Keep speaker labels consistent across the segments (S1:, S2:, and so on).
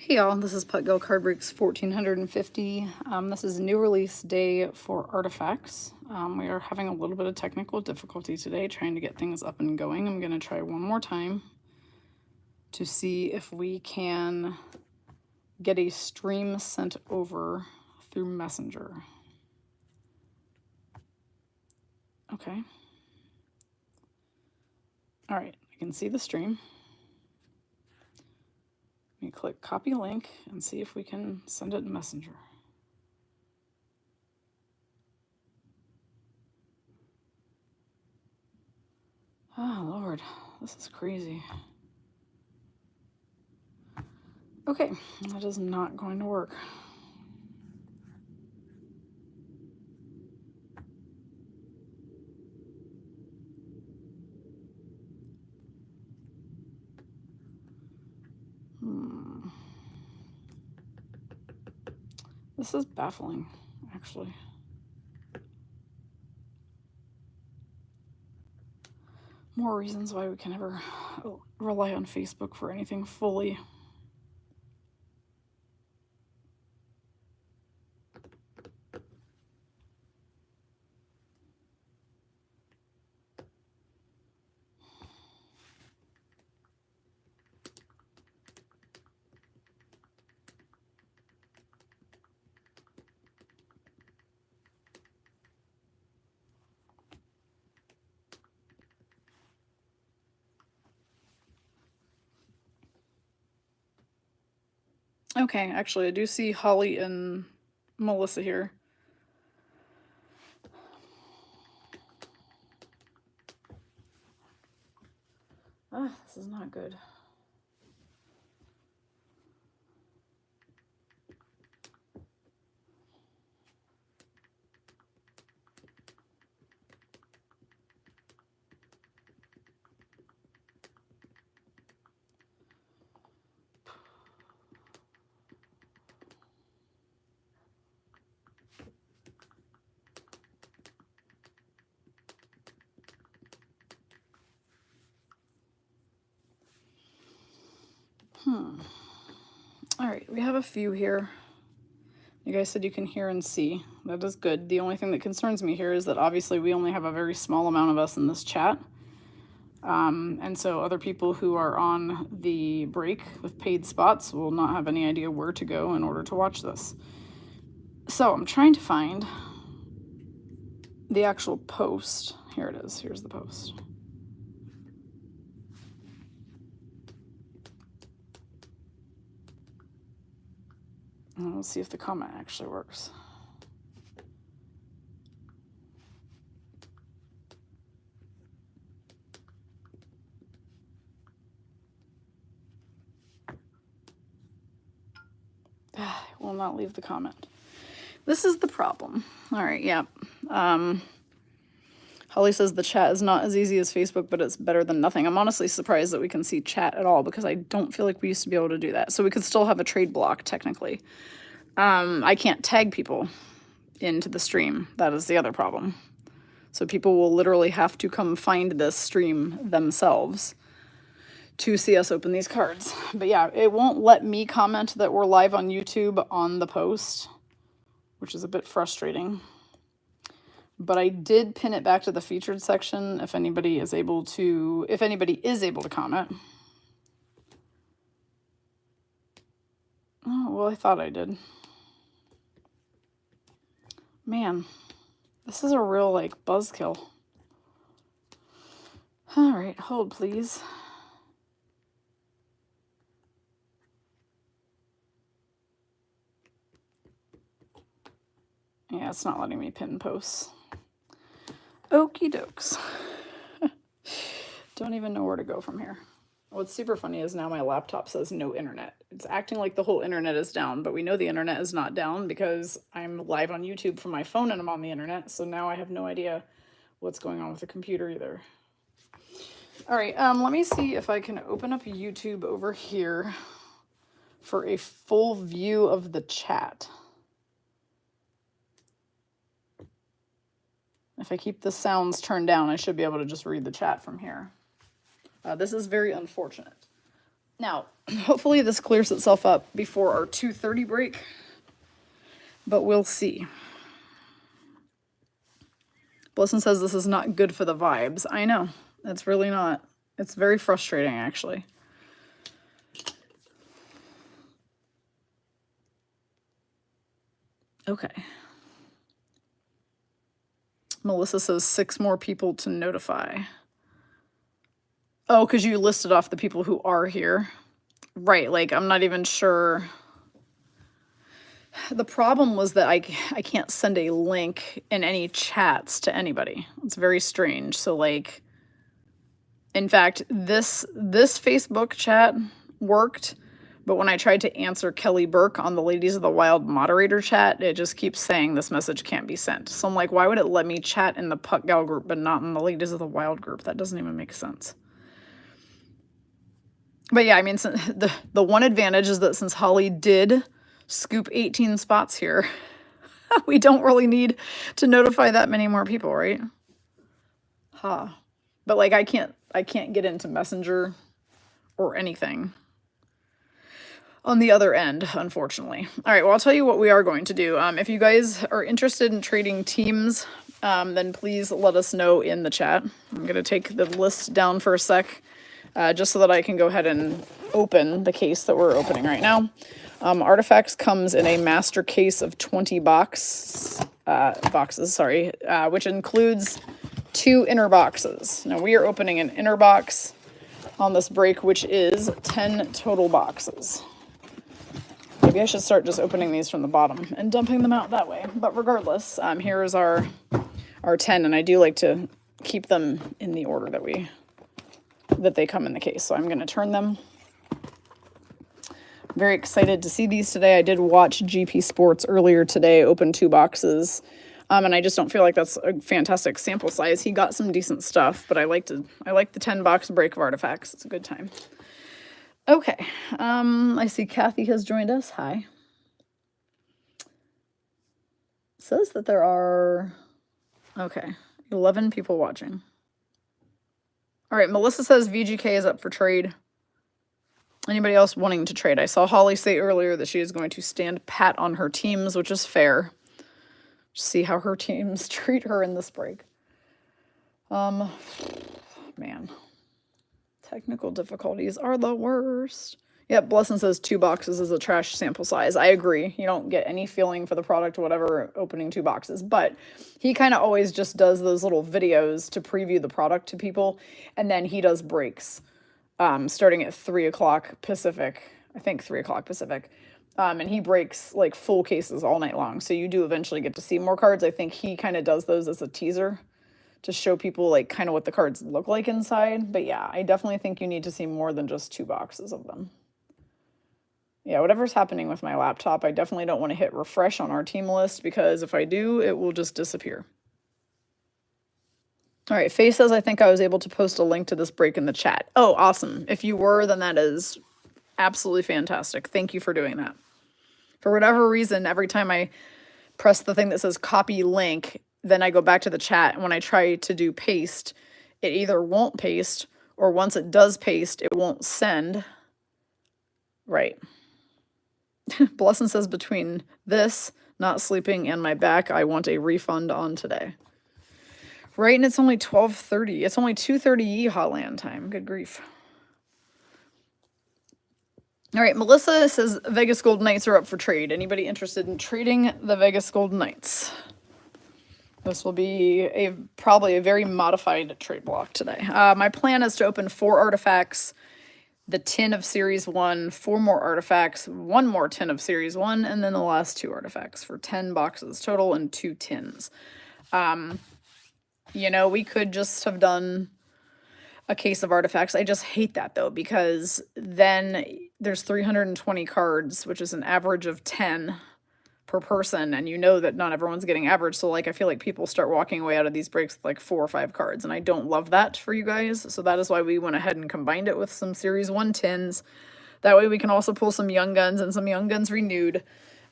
S1: Hey y'all, this is Putgill PGCB1450. This is new release day for artifacts. We are having a little bit of technical difficulty today trying to get things up and going. I'm going to try one more time to see if we can get a stream sent over through Messenger. Okay. All right, I can see the stream. Let me click copy link and see if we can send it in Messenger. Oh, Lord, this is crazy. Okay, that is not going to work. This is baffling, actually. More reasons why we can never rely on Facebook for anything fully. Okay, actually, I do see Holly and Melissa here. Ah, this is not good. All right, we have a few here. You guys said you can hear and see. That is good. The only thing that concerns me here is that obviously we only have a very small amount of us in this chat. And so other people who are on the break with paid spots will not have any idea where to go in order to watch this. So I'm trying to find the actual post. Here it is. Here's the post. And let's see if the comment actually works. It will not leave the comment. This is the problem. All right, yeah. Holly says the chat is not as easy as Facebook, but it's better than nothing. I'm honestly surprised that we can see chat at all because I don't feel like we used to be able to do that. So we could still have a trade block, technically. I can't tag people into the stream. That is the other problem. So people will literally have to come find this stream themselves to see us open these cards. But yeah, it won't let me comment that we're live on YouTube on the post, which is a bit frustrating. But I did pin it back to the featured section if anybody is able to comment. Oh, well, I thought I did. Man, this is a real, like, buzzkill. All right, hold, please. Yeah, it's not letting me pin posts. Okie dokes. Don't even know where to go from here. What's super funny is now my laptop says no internet. It's acting like the whole internet is down, but we know the internet is not down because I'm live on YouTube from my phone and I'm on the internet, so now I have no idea what's going on with the computer either. All right, let me see if I can open up YouTube over here for a full view of the chat. If I keep the sounds turned down, I should be able to just read the chat from here. This is very unfortunate. Now, hopefully this clears itself up before our 2:30 break, but we'll see. Blesson says this is not good for the vibes. I know. It's really not. It's very frustrating, actually. Okay. Melissa says 6 more people to notify. Oh, because you listed off the people who are here. Right, like, I'm not even sure. The problem was that I can't send a link in any chats to anybody. It's very strange. So, like, in fact, this Facebook chat worked, but when I tried to answer Kelly Burke on the Ladies of the Wild moderator chat, it just keeps saying this message can't be sent. So I'm like, why would it let me chat in the Puck Gal group but not in the Ladies of the Wild group? That doesn't even make sense. But yeah, I mean, the one advantage is that since Holly did scoop 18 spots here, we don't really need to notify that many more people, right? Huh. But like, I can't get into Messenger or anything on the other end, unfortunately. All right, well, I'll tell you what we are going to do. If you guys are interested in trading teams, then please let us know in the chat. I'm going to take the list down for a sec, just so that I can go ahead and open the case that we're opening right now. Artifacts comes in a master case of 20 boxes, which includes 2 inner boxes. Now we are opening an inner box on this break, which is 10 total boxes. Maybe I should start just opening these from the bottom and dumping them out that way. But regardless, here is our 10, and I do like to keep them in the order that they come in the case. So I'm going to turn them. Very excited to see these today. I did watch GP Sports earlier today, open 2 boxes. And I just don't feel like that's a fantastic sample size. He got some decent stuff, but I like the 10-box break of Artifacts. It's a good time. Okay. I see Kathy has joined us. Hi. It says that there are 11 people watching. All right, Melissa says VGK is up for trade. Anybody else wanting to trade? I saw Holly say earlier that she is going to stand pat on her teams, which is fair. See how her teams treat her in this break. Man. Technical difficulties are the worst. Yep, Blesson says 2 boxes is a trash sample size. I agree. You don't get any feeling for the product, whatever, opening 2 boxes. But he kind of always just does those little videos to preview the product to people. And then he does breaks starting at 3 o'clock Pacific. I think 3 o'clock Pacific. And he breaks like full cases all night long. So you do eventually get to see more cards. I think he kind of does those as a teaser to show people like kind of what the cards look like inside. But yeah, I definitely think you need to see more than just 2 boxes of them. Yeah, whatever's happening with my laptop, I definitely don't want to hit refresh on our team list, because if I do, it will just disappear. All right, Faye says, I think I was able to post a link to this break in the chat. Oh, awesome. If you were, then that is absolutely fantastic. Thank you for doing that. For whatever reason, every time I press the thing that says copy link, then I go back to the chat, and when I try to do paste, it either won't paste, or once it does paste, it won't send. Right. Blesson says, between this, not sleeping, and my back, I want a refund on today. Right, and it's only 12:30. It's only 2:30 Hotland time. Good grief. All right, Melissa says Vegas Golden Knights are up for trade. Anybody interested in trading the Vegas Golden Knights? This will be probably a very modified trade block today. My plan is to open 4 artifacts, the tin of Series 1, 4 more artifacts, 1 more tin of Series 1, and then the last 2 artifacts for 10 boxes total and 2 tins. You know, we could just have done a case of artifacts. I just hate that, though, because then there's 320 cards, which is an average of 10 per person, and you know that not everyone's getting average. So, like, I feel like people start walking away out of these breaks with, like, 4 or 5 cards, and I don't love that for you guys. So that is why we went ahead and combined it with some Series 1 tins. That way we can also pull some Young Guns and some Young Guns renewed.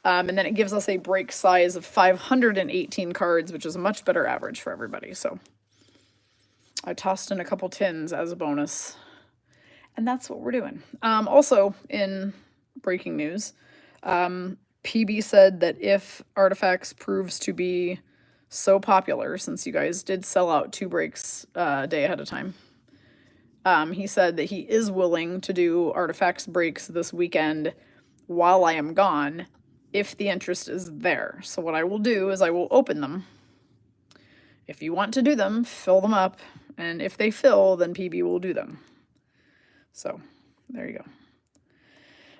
S1: And then it gives us a break size of 518 cards, which is a much better average for everybody. So I tossed in a couple tins as a bonus. And that's what we're doing. Also, in breaking news, PB said that if Artifacts proves to be so popular, since you guys did sell out 2 breaks a day ahead of time, he said that he is willing to do Artifacts breaks this weekend while I am gone, if the interest is there. So what I will do is I will open them. If you want to do them, fill them up, and if they fill, then PB will do them. So, there you go.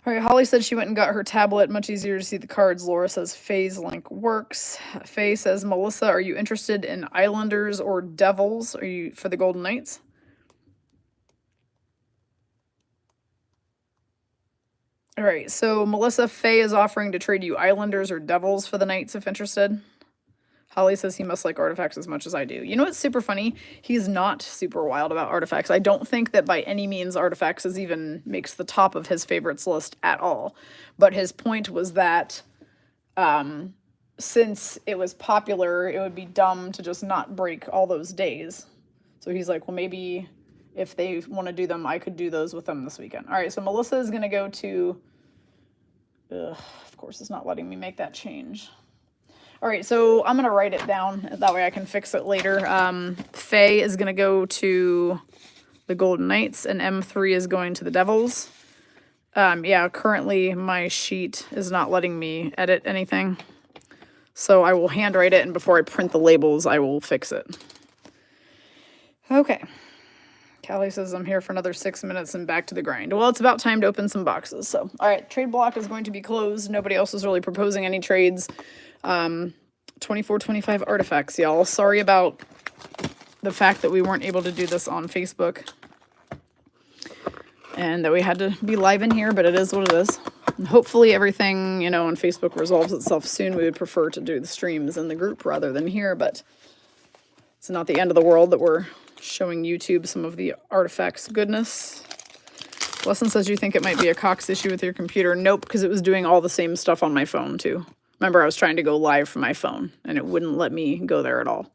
S1: All right, Holly said she went and got her tablet. Much easier to see the cards. Laura says Faye's link works. Faye says, Melissa, are you interested in Islanders or Devils? Are you for the Golden Knights? All right, so Melissa, Faye is offering to trade you Islanders or Devils for the Knights if interested. Holly says he must like Artifacts as much as I do. You know what's super funny? He's not super wild about Artifacts. I don't think that by any means Artifacts makes the top of his favorites list at all. But his point was that since it was popular, it would be dumb to just not break all those days. So he's like, well, maybe if they want to do them, I could do those with them this weekend. All right, so Melissa is going to go to... of course, it's not letting me make that change. All right, so I'm going to write it down. That way I can fix it later. Faye is going to go to the Golden Knights, and M3 is going to the Devils. Yeah, currently my sheet is not letting me edit anything. So I will handwrite it, and before I print the labels, I will fix it. Okay. Callie says I'm here for another 6 minutes and back to the grind. Well, it's about time to open some boxes. So, all right, trade block is going to be closed. Nobody else is really proposing any trades. 2425 Artifacts, y'all. Sorry about the fact that we weren't able to do this on Facebook and that we had to be live in here, but it is what it is. And hopefully everything, you know, on Facebook resolves itself soon. We would prefer to do the streams in the group rather than here, but it's not the end of the world that we're showing YouTube some of the Artifacts goodness. Lesson says you think it might be a Cox issue with your computer. Nope, because it was doing all the same stuff on my phone too. Remember, I was trying to go live from my phone, and it wouldn't let me go there at all.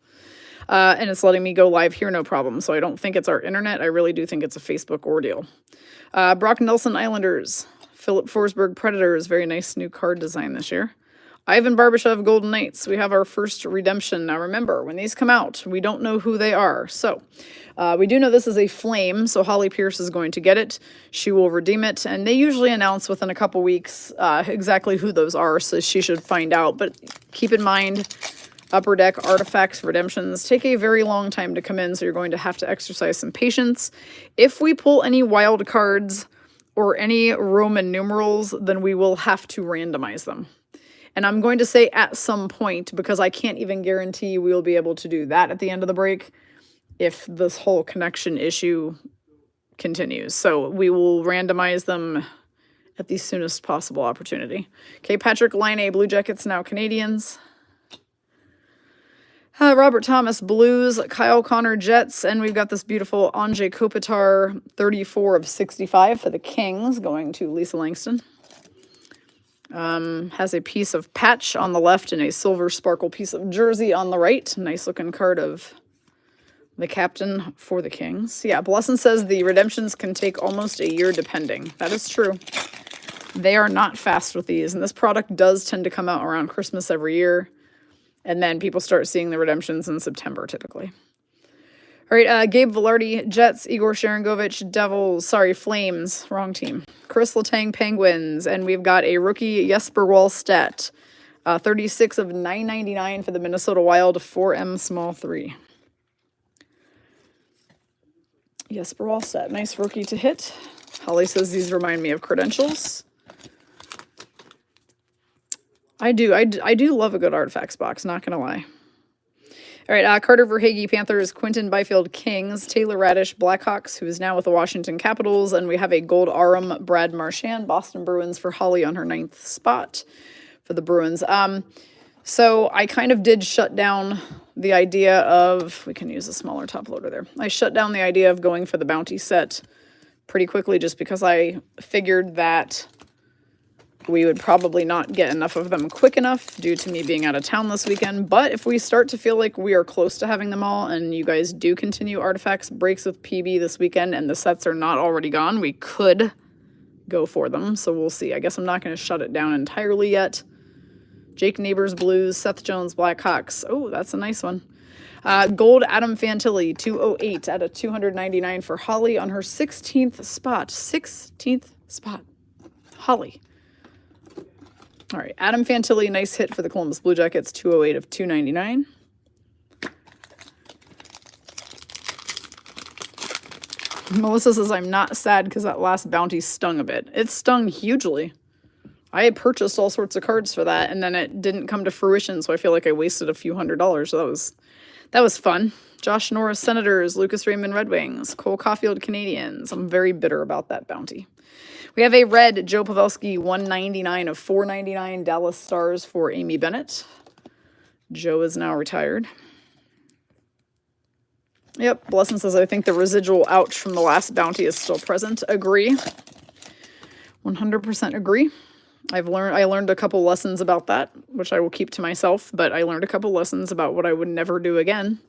S1: And it's letting me go live here, no problem. So I don't think it's our internet. I really do think it's a Facebook ordeal. Brock Nelson Islanders. Philip Forsberg Predators. Very nice new card design this year. Ivan Barbashev Golden Knights. We have our first redemption. Now remember, when these come out, we don't know who they are. So we do know this is a flame, so Holly Pierce is going to get it. She will redeem it, and they usually announce within a couple weeks exactly who those are, so she should find out. But keep in mind, Upper Deck Artifacts redemptions take a very long time to come in, so you're going to have to exercise some patience. If we pull any wild cards or any Roman numerals, then we will have to randomize them. And I'm going to say at some point, because I can't even guarantee we'll be able to do that at the end of the break if this whole connection issue continues. So we will randomize them at the soonest possible opportunity. Okay, Patrick Laine, Blue Jackets, now Canadians. Robert Thomas, Blues. Kyle Connor, Jets. And we've got this beautiful Anze Kopitar, 34 of 65 for the Kings, going to Lisa Langston. Has a piece of patch on the left and a silver sparkle piece of jersey on the right. Nice looking card of the captain for the Kings. Yeah, Blesson says the redemptions can take almost a year depending. That is true. They are not fast with these, and this product does tend to come out around Christmas every year, and then people start seeing the redemptions in September typically. All right, Gabe Velarde, Jets. Igor Sharangovich, Devils. Sorry, Flames. Wrong team. Chris Letang, Penguins. And we've got a rookie, Jesper Wallstedt. 36 of 999 for the Minnesota Wild, 4M small 3. Jesper Wallstedt, nice rookie to hit. Holly says these remind me of credentials. I do love a good Artifacts box, not going to lie. All right, Carter Verhaeghe, Panthers. Quinton Byfield, Kings. Taylor Radish, Blackhawks, who is now with the Washington Capitals. And we have a gold Arum, Brad Marchand, Boston Bruins for Holly on her 9th spot for the Bruins. So I kind of did shut down the idea of, we can use a smaller top loader there. I shut down the idea of going for the bounty set pretty quickly just because I figured that we would probably not get enough of them quick enough due to me being out of town this weekend. But if we start to feel like we are close to having them all and you guys do continue artifacts breaks with PB this weekend and the sets are not already gone, we could go for them. So we'll see. I guess I'm not going to shut it down entirely yet. Jake Neighbors Blues, Seth Jones Blackhawks. Oh, that's a nice one. Gold Adam Fantilli, 208 out of 299 for Holly on her 16th spot. 16th spot. Holly. All right, Adam Fantilli, nice hit for the Columbus Blue Jackets, 208 of 299. Melissa says, I'm not sad because that last bounty stung a bit. It stung hugely. I had purchased all sorts of cards for that, and then it didn't come to fruition, so I feel like I wasted a few $100s. So that was fun. Josh Norris Senators, Lucas Raymond Red Wings, Cole Caulfield Canadians. I'm very bitter about that bounty. We have a red Joe Pavelski, 199 of 499 Dallas Stars for Amy Bennett. Joe is now retired. Yep, Blessin says, I think the residual ouch from the last bounty is still present. Agree. 100% agree. I learned a couple lessons about that, which I will keep to myself, but I learned a couple lessons about what I would never do again.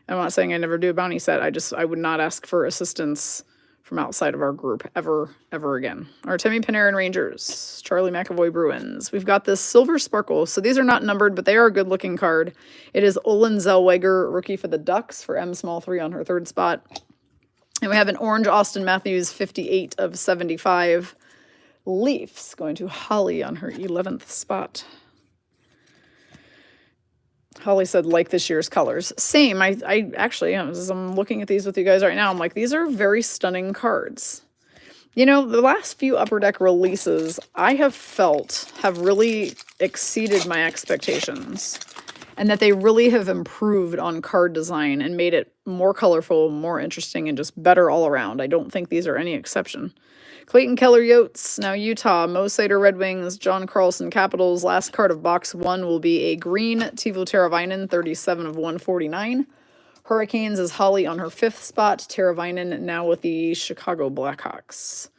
S1: I'm not saying I never do a bounty set. I would not ask for assistance from outside of our group ever again. Artemi Panarin Rangers, Charlie McAvoy Bruins. We've got this Silver Sparkle. So these are not numbered, but they are a good looking card. It is Olin Zellweger, rookie for the Ducks for M small 3 on her 3rd spot. And we have an orange Austin Matthews, 58 of 75. Leafs going to Holly on her 11th spot. Holly said, like this year's colors. Same. I actually, as I'm looking at these with you guys right now, I'm like, these are very stunning cards. You know, the last few Upper Deck releases I have felt have really exceeded my expectations. And that they really have improved on card design and made it more colorful, more interesting, and just better all around. I don't think these are any exception. Clayton Keller Yotes, now Utah, Mo Seider Red Wings, John Carlson Capitals. Last card of box 1 will be a green Teuvo Teravainen, 37 of 149. Hurricanes is Holly on her 5th spot. Teravainen now with the Chicago Blackhawks.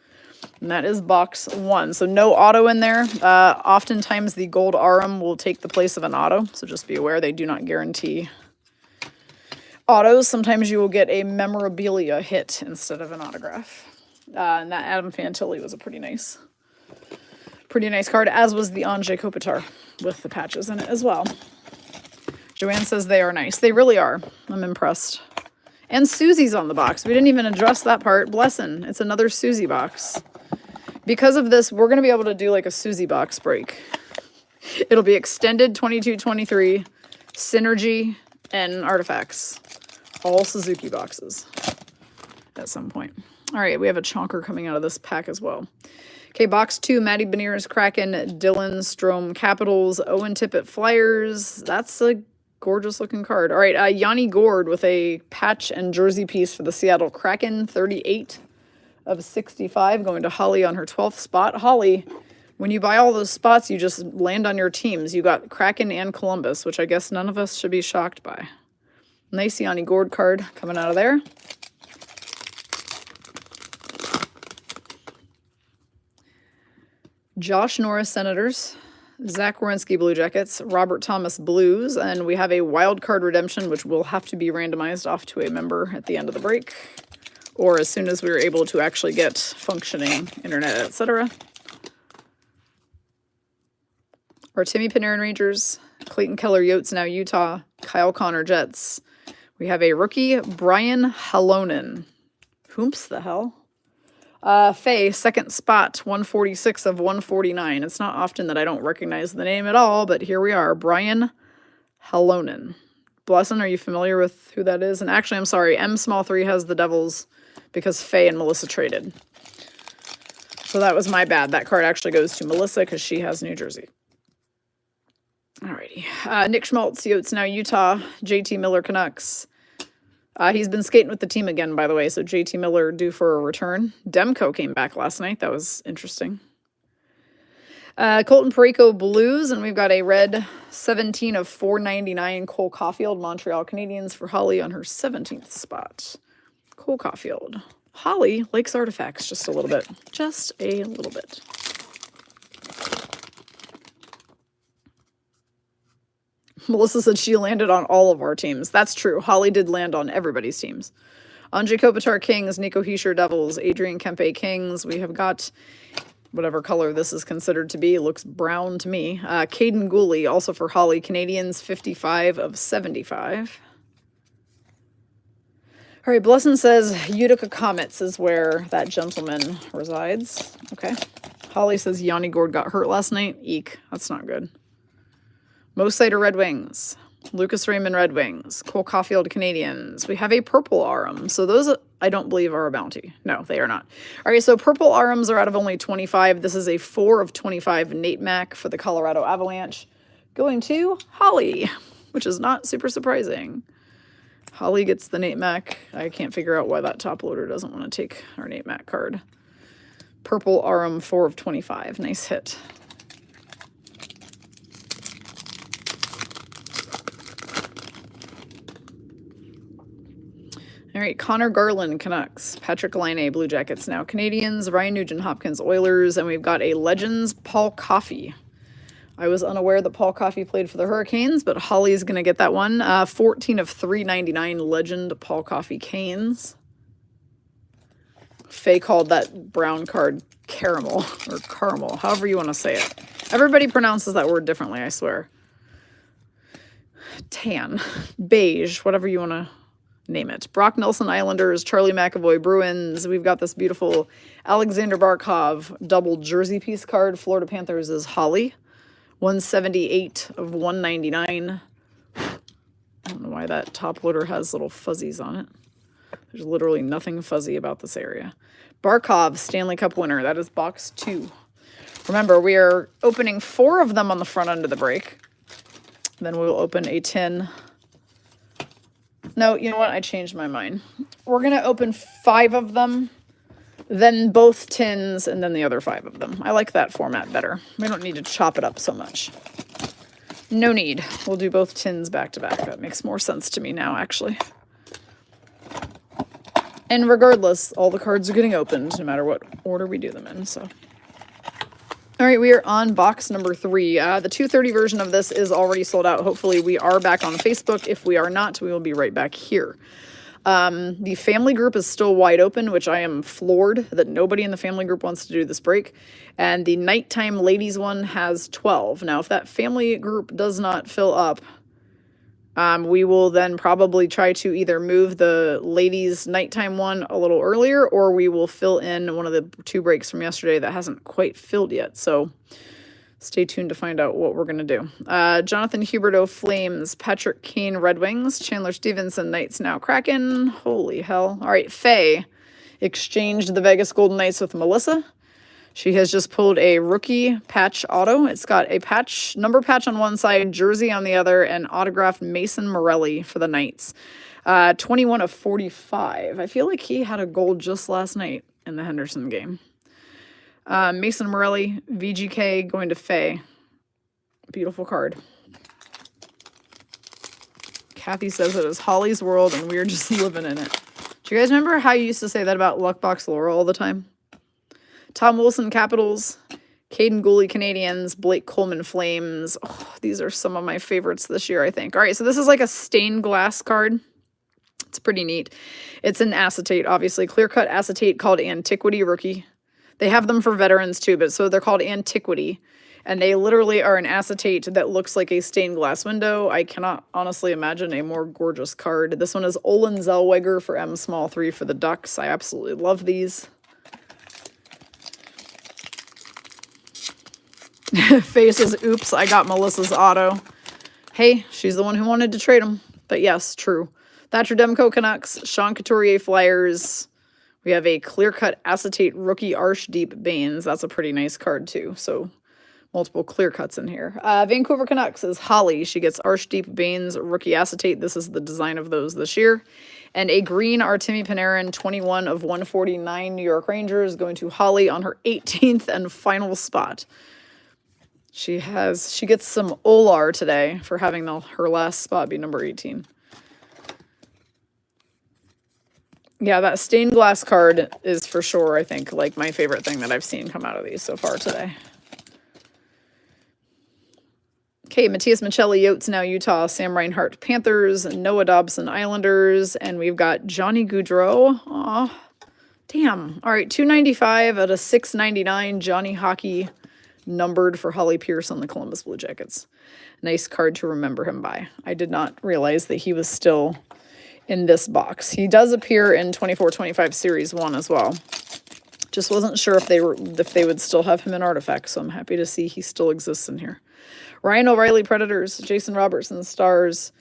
S1: And that is box 1. So no auto in there. Oftentimes the gold Arum will take the place of an auto. So just be aware they do not guarantee autos. Sometimes you will get a memorabilia hit instead of an autograph. And that Adam Fantilli was a pretty nice card, as was the Anze Kopitar with the patches in it as well. Joanne says they are nice. They really are. I'm impressed. And Susie's on the box. We didn't even address that part. Blessin'. It's another Susie box. Because of this, we're going to be able to do like a Susie box break. It'll be extended 22-23, Synergy, and Artifacts. All Suzuki boxes at some point. All right, we have a chonker coming out of this pack as well. Okay, box 2, Maddie Beniers Kraken, Dylan Strome Capitals, Owen Tippett Flyers. That's a gorgeous looking card. All right, Yanni Gourde with a patch and jersey piece for the Seattle Kraken, 38 of 65, going to Holly on her 12th spot. Holly, when you buy all those spots, you just land on your teams. You got Kraken and Columbus, which I guess none of us should be shocked by. Nice Yanni Gourde card coming out of there. Josh Norris Senators, Zach Werenski Blue Jackets, Robert Thomas Blues, and we have a wild card redemption, which will have to be randomized off to a member at the end of the break, or as soon as we are able to actually get functioning internet, etc. Artemi Panarin Rangers, Clayton Keller Yotes, now Utah, Kyle Connor Jets. We have a rookie, Brian Halonen. Whomps the hell? Faye, 2nd spot, 146 of 149. It's not often that I don't recognize the name at all, but here we are. Brian Halonen. Blessin', are you familiar with who that is? And actually, I'm sorry, M small 3 has the Devils because Faye and Melissa traded. So that was my bad. That card actually goes to Melissa because she has New Jersey. Alrighty. Nick Schmaltz, Yotes, now Utah, JT Miller Canucks. He's been skating with the team again, by the way, so JT Miller due for a return. Demko came back last night. That was interesting. Colton Parayko Blues, and we've got a red 17 of 499 Cole Caulfield, Montreal Canadiens for Holly on her 17th spot. Cole Caulfield. Holly likes artifacts just a little bit. Just a little bit. Melissa said she landed on all of our teams. That's true. Holly did land on everybody's teams. Andre Kopitar Kings, Nico Heischer Devils, Adrian Kempe Kings. We have got whatever color this is considered to be. It looks brown to me. Caden Gooley, also for Holly. Canadians, 55 of 75. All right, Blesson says Utica Comets is where that gentleman resides. Okay. Holly says Yanni Gord got hurt last night. Eek, that's not good. Mo Sider Red Wings. Lucas Raymond Red Wings. Cole Caulfield Canadians. We have a purple Arum. So those, I don't believe, are a bounty. No, they are not. All right, so purple Arums are out of only 25. This is a 4 of 25 Nate Mack for the Colorado Avalanche. Going to Holly, which is not super surprising. Holly gets the Nate Mack. I can't figure out why that top loader doesn't want to take our Nate Mack card. Purple Arum, 4 of 25. Nice hit. All right, Connor Garland, Canucks. Patrick Laine, Blue Jackets now. Canadians, Ryan Nugent Hopkins, Oilers. And we've got a Legends, Paul Coffey. I was unaware that Paul Coffey played for the Hurricanes, but Holly's going to get that one. 14 of 399 Legend, Paul Coffey Canes. Faye called that brown card caramel, or caramel, however you want to say it. Everybody pronounces that word differently, I swear. Tan, beige, whatever you want to name it. Brock Nelson Islanders, Charlie McAvoy Bruins. We've got this beautiful Alexander Barkov double jersey piece card. Florida Panthers is Holly. 178 of 199. I don't know why that top loader has little fuzzies on it. There's literally nothing fuzzy about this area. Barkov, Stanley Cup winner. That is box 2. Remember, we are opening 4 of them on the front end of the break. Then we will open a tin. No, you know what? I changed my mind. We're going to open 5 of them, then both tins, and then the other 5 of them. I like that format better. We don't need to chop it up so much. No need. We'll do both tins back to back. That makes more sense to me now, actually. And regardless, all the cards are getting opened, no matter what order we do them in, so. All right, we are on box number 3. The 230 version of this is already sold out. Hopefully we are back on Facebook. If we are not, we will be right back here. The family group is still wide open, which I am floored that nobody in the family group wants to do this break. And the nighttime ladies one has 12. Now, if that family group does not fill up, we will then probably try to either move the ladies' nighttime one a little earlier, or we will fill in one of the 2 breaks from yesterday that hasn't quite filled yet. So stay tuned to find out what we're going to do. Jonathan Huberdeau Flames, Patrick Kane Red Wings, Chandler Stevenson Knights now Kraken. Holy hell. All right, Faye exchanged the Vegas Golden Knights with Melissa. She has just pulled a rookie patch auto. It's got a patch, number patch on one side, jersey on the other, and autographed Mason Morelli for the Knights. 21 of 45. I feel like he had a goal just last night in the Henderson game. Mason Morelli, VGK, going to Faye. Beautiful card. Kathy says it is Holly's world, and we're just living in it. Do you guys remember how you used to say that about Luckbox Laura all the time? Tom Wilson Capitals, Caden Gooley Canadians, Blake Coleman Flames. Oh, these are some of my favorites this year, I think. All right, so this is like a stained glass card. It's pretty neat. It's an acetate, obviously. Clear-cut acetate called Antiquity Rookie. They have them for veterans too, but so they're called Antiquity. And they literally are an acetate that looks like a stained glass window. I cannot honestly imagine a more gorgeous card. This one is Olin Zellweger for M small 3 for the Ducks. I absolutely love these. Faye says, oops, I got Melissa's auto. Hey, she's the one who wanted to trade them. But yes, true. Thatcher Demko Canucks, Sean Couturier Flyers. We have a clear-cut acetate rookie Arsh Deep Baines. That's a pretty nice card too. So multiple clear cuts in here. Vancouver Canucks is Holly. She gets Arsh Deep Baines rookie acetate. This is the design of those this year. And a green Artemi Panarin, 21 of 149 New York Rangers, going to Holly on her 18th and final spot. She gets some Olar today for having her last spot be number 18. Yeah, that stained glass card is for sure, I think, like my favorite thing that I've seen come out of these so far today. Okay, Matias Michelli, Yotes now Utah, Sam Reinhart, Panthers, Noah Dobson, Islanders, and we've got Johnny Gaudreau. Aw, damn. All right, 295 out of 699, Johnny Hockey numbered for Holly Pierce on the Columbus Blue Jackets. Nice card to remember him by. I did not realize that he was still in this box. He does appear in 24-25 Series 1 as well. Just wasn't sure if they would still have him in Artifacts, so I'm happy to see he still exists in here. Ryan O'Reilly, Predators, Jason Robertson, Stars,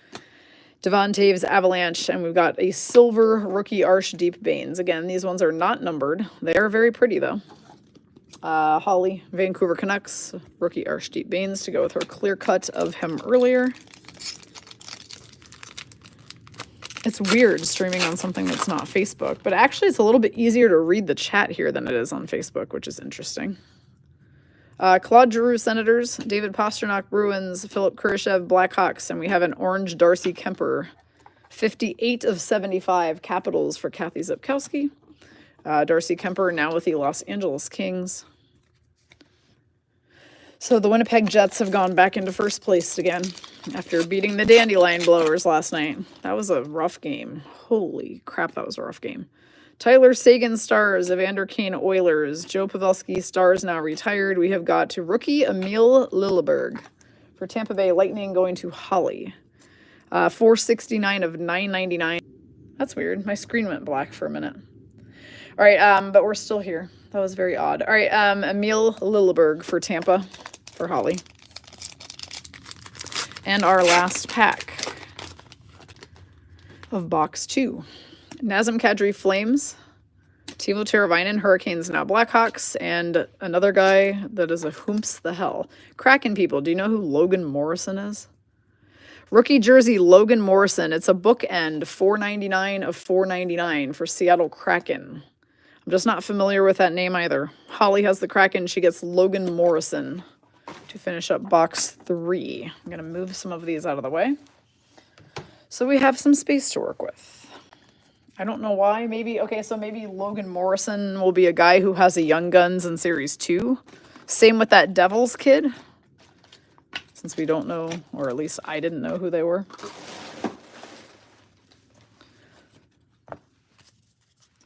S1: Devon Taves, Avalanche, and we've got a silver rookie Arshdeep Baines. Again, these ones are not numbered. They are very pretty, though. Holly, Vancouver Canucks, rookie Arshdeep Baines to go with her clear cut of him earlier. It's weird streaming on something that's not Facebook, but actually it's a little bit easier to read the chat here than it is on Facebook, which is interesting. Claude Giroux, Senators, David Pastrnak, Bruins, Philip Kurashev, Blackhawks, and we have an orange Darcy Kemper. 58 of 75 Capitals for Kathy Zipkowski. Darcy Kemper now with the Los Angeles Kings. So the Winnipeg Jets have gone back into first place again after beating the Dandelion Blowers last night. That was a rough game. Holy crap, that was a rough game. Tyler Seguin, Stars, Evander Kane, Oilers, Joe Pavelski, Stars now retired. We have got to rookie Emil Lilleberg for Tampa Bay Lightning going to Holly. 469 of 999. That's weird. My screen went black for a minute. All right, but we're still here. That was very odd. All right, Emil Lilleberg for Tampa for Holly. And our last pack of box 2. Nazem Kadri, Flames. Teuvo Teravainen, Hurricanes, now Blackhawks. And another guy that is a whomps the hell. Kraken people, do you know who Logan Morrison is? Rookie jersey, Logan Morrison. It's a bookend, 499 of 499 for Seattle Kraken. I'm just not familiar with that name either. Holly has the Kraken. She gets Logan Morrison to finish up box 3. I'm going to move some of these out of the way so we have some space to work with. I don't know why. Maybe, okay, so maybe Logan Morrison will be a guy who has a Young Guns in Series 2. Same with that Devils kid, since we don't know, or at least I didn't know who they were.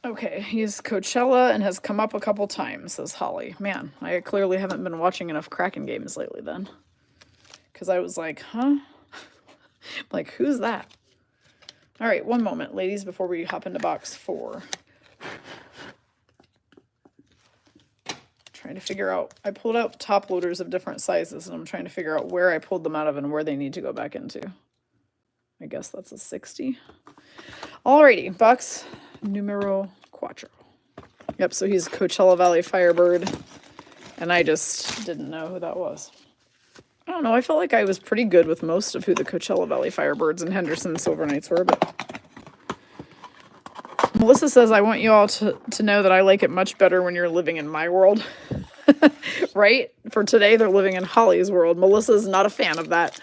S1: Okay, he's Coachella and has come up a couple times, says Holly. Man, I clearly haven't been watching enough Kraken games lately then. Because I was like, huh? Like, who's that? All right, one moment, ladies, before we hop into box 4. Trying to figure out, I pulled out top loaders of different sizes, and I'm trying to figure out where I pulled them out of and where they need to go back into. I guess that's a 60. Alrighty, box numero 4. Yep, so he's Coachella Valley Firebird, and I just didn't know who that was. I don't know, I felt like I was pretty good with most of who the Coachella Valley Firebirds and Henderson Silver Knights were, but Melissa says, I want you all to know that I like it much better when you're living in my world. Right? For today, they're living in Holly's world. Melissa's not a fan of that.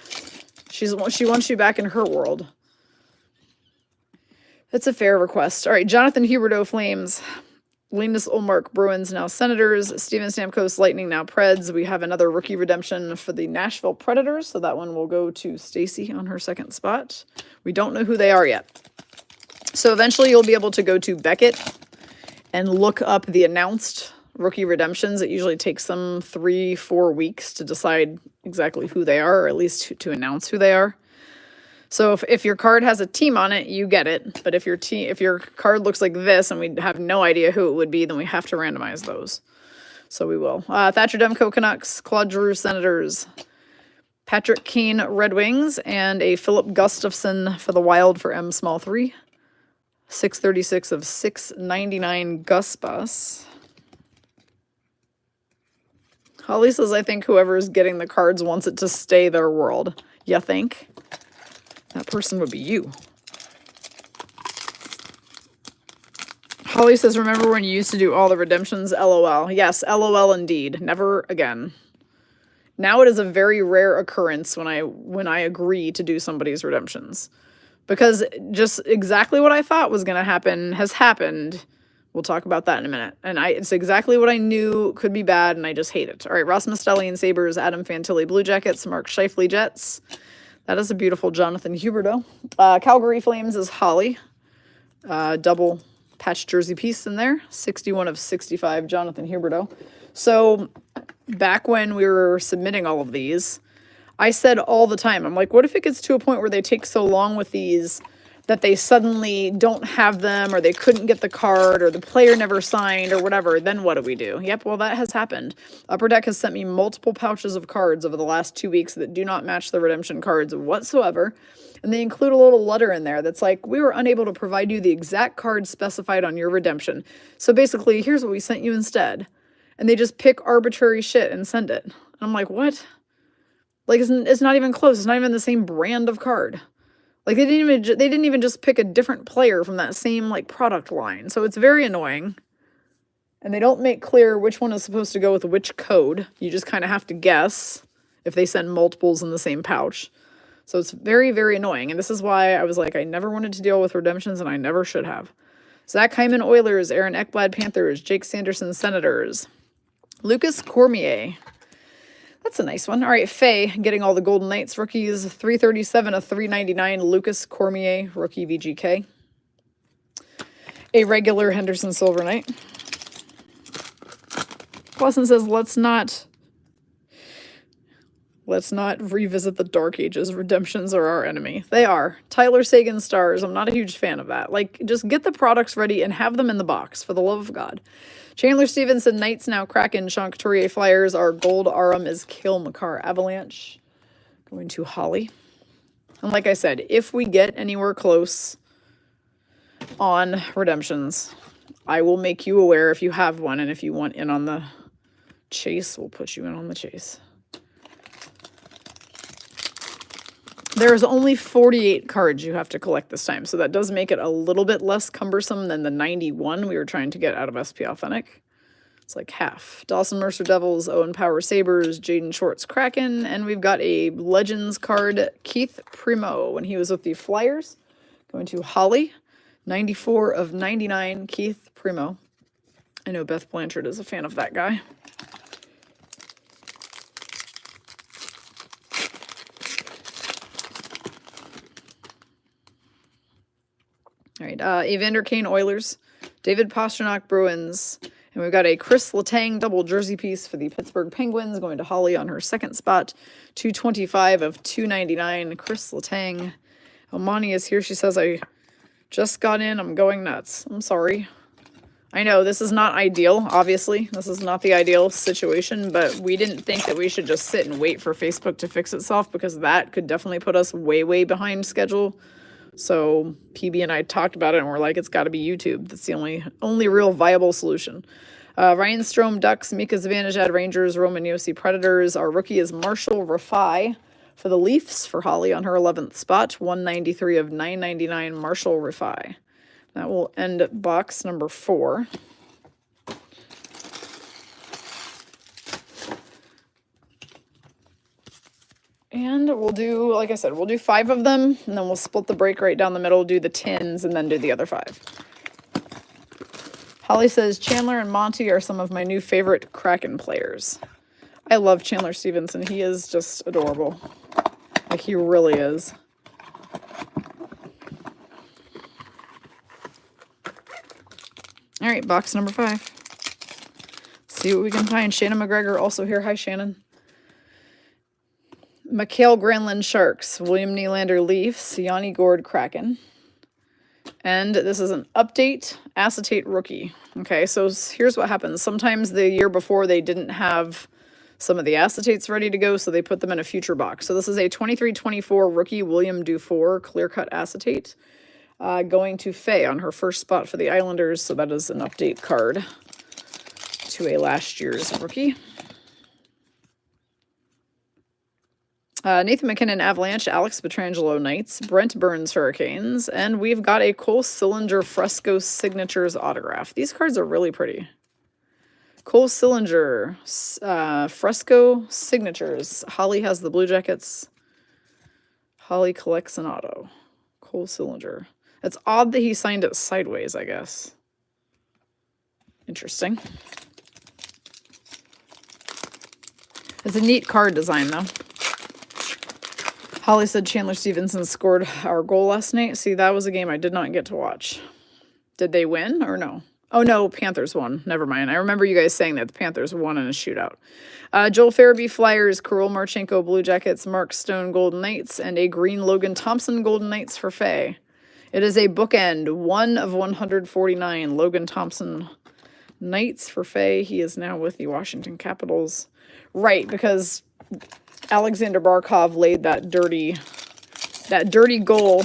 S1: She wants you back in her world. That's a fair request. All right, Jonathan Huberdeau, Flames. Linus Ullmark, Bruins, now Senators. Steven Stamkos, Lightning, now Preds. We have another rookie redemption for the Nashville Predators, so that one will go to Stacy on her second spot. We don't know who they are yet. So eventually you'll be able to go to Beckett and look up the announced rookie redemptions. It usually takes them 3-4 weeks to decide exactly who they are, or at least to announce who they are. So if your card has a team on it, you get it. But if your card looks like this and we have no idea who it would be, then we have to randomize those. So we will. Thatcher Demko, Canucks. Claude Giroux, Senators. Patrick Kane, Red Wings. And a Philip Gustafson for the Wild for M small 3. 636 of 699 Gus Bus. Holly says, I think whoever is getting the cards wants it to stay their world. You think? That person would be you. Holly says, remember when you used to do all the redemptions? LOL. Yes, LOL indeed. Never again. Now it is a very rare occurrence when I agree to do somebody's redemptions. Because just exactly what I thought was going to happen has happened We'll talk about that in a minute. And it's exactly what I knew could be bad, and I just hate it. All right, Ross Stellian Sabres, Adam Fantilli Blue Jackets, Mark Scheifele Jets. That is a beautiful Jonathan Huberdeau. Calgary Flames is Holly. Double patch jersey piece in there. 61 of 65, Jonathan Huberdeau. So back when we were submitting all of these, I said all the time, I'm like, what if it gets to a point where they take so long with these that they suddenly don't have them, or they couldn't get the card, or the player never signed, or whatever? Then what do we do? Yep, well, that has happened. Upper Deck has sent me multiple pouches of cards over the last 2 weeks that do not match the redemption cards whatsoever. And they include a little letter in there that's like, we were unable to provide you the exact card specified on your redemption. So basically, here's what we sent you instead. And they just pick arbitrary shit and send it. And I'm like, what? Like, it's not even close. It's not even the same brand of card. Like, they didn't even just pick a different player from that same, like, product line. So it's very annoying. And they don't make clear which one is supposed to go with which code. You just kind of have to guess if they send multiples in the same pouch. So it's very, very annoying. And this is why I was like, I never wanted to deal with redemptions, and I never should have. Zach Hyman Oilers, Aaron Ekblad Panthers, Jake Sanderson Senators, Lucas Cormier. That's a nice one. All right, Faye getting all the Golden Knights rookies. 337 of 399, Lucas Cormier, rookie VGK. A regular Henderson Silver Knight. Clausen says, let's not revisit the Dark Ages. Redemptions are our enemy. They are. Tyler Sagan Stars. I'm not a huge fan of that. Like, just get the products ready and have them in the box, for the love of God. Chandler Stevenson, Knights now Kraken, Sean Couturier Flyers. Our gold Aram is Cale Makar Avalanche. Going to Holly. And like I said, if we get anywhere close on redemptions, I will make you aware if you have one. And if you want in on the chase, we'll put you in on the chase. There's only 48 cards you have to collect this time, so that does make it a little bit less cumbersome than the 91 we were trying to get out of SP Authentic. It's like half. Dawson Mercer Devils, Owen Power Sabres, Jaden Shorts Kraken, and we've got a Legends card, Keith Primo, when he was with the Flyers. Going to Holly, 94 of 99, Keith Primo. I know Beth Blanchard is a fan of that guy. All right, Evander Kane Oilers, David Pastrnak Bruins, and we've got a Chris Letang double jersey piece for the Pittsburgh Penguins, going to Holly on her second spot. 225 of 299, Chris Letang. Omani is here. She says, I just got in. I'm going nuts. I'm sorry. I know this is not ideal, obviously. This is not the ideal situation, but we didn't think that we should just sit and wait for Facebook to fix itself, because that could definitely put us way, way behind schedule. So PB and I talked about it, and we're like, it's got to be YouTube. That's the only real viable solution. Ryan Strome Ducks, Mika Zibanejad Rangers, Roman Josi Predators. Our rookie is Marshall Rafai for the Leafs for Holly on her 11th spot. 193 of 999, Marshall Rafai. That will end box number 4. And we'll do, like I said, we'll do 5 of them, and then we'll split the break right down the middle, do the tins, and then do the other 5. Holly says, Chandler and Monty are some of my new favorite Kraken players. I love Chandler Stevenson. He is just adorable. Like, he really is. All right, box number 5. Let's see what we can find. Shannon McGregor also here. Hi, Shannon. Mikhail Granlund Sharks, William Nylander Leafs, Yanni Gord Kraken. And this is an update acetate rookie. Okay, so here's what happens. Sometimes the year before they didn't have some of the acetates ready to go, so they put them in a future box. So this is a 23-24 rookie William Dufour clear cut acetate. Going to Faye on her first spot for the Islanders, so that is an update card to a last year's rookie. Nathan McKinnon Avalanche, Alex Pietrangelo Knights, Brent Burns Hurricanes, and we've got a Cole Sillinger Fresco Signatures autograph. These cards are really pretty. Cole Sillinger Fresco Signatures. Holly has the Blue Jackets. Holly collects an auto. Cole Sillinger. It's odd that he signed it sideways, I guess. Interesting. It's a neat card design, though. Holly said Chandler Stevenson scored our goal last night. See, that was a game I did not get to watch. Did they win or no? Oh, no, Panthers won. Never mind. I remember you guys saying that the Panthers won in a shootout. Joel Farabee, Flyers, Kirill Marchenko, Blue Jackets, Mark Stone, Golden Knights, and a green Logan Thompson, Golden Knights for Faye. It is a bookend, 1 of 149, Logan Thompson, Knights for Faye. He is now with the Washington Capitals. Right, because Alexander Barkov laid that dirty goal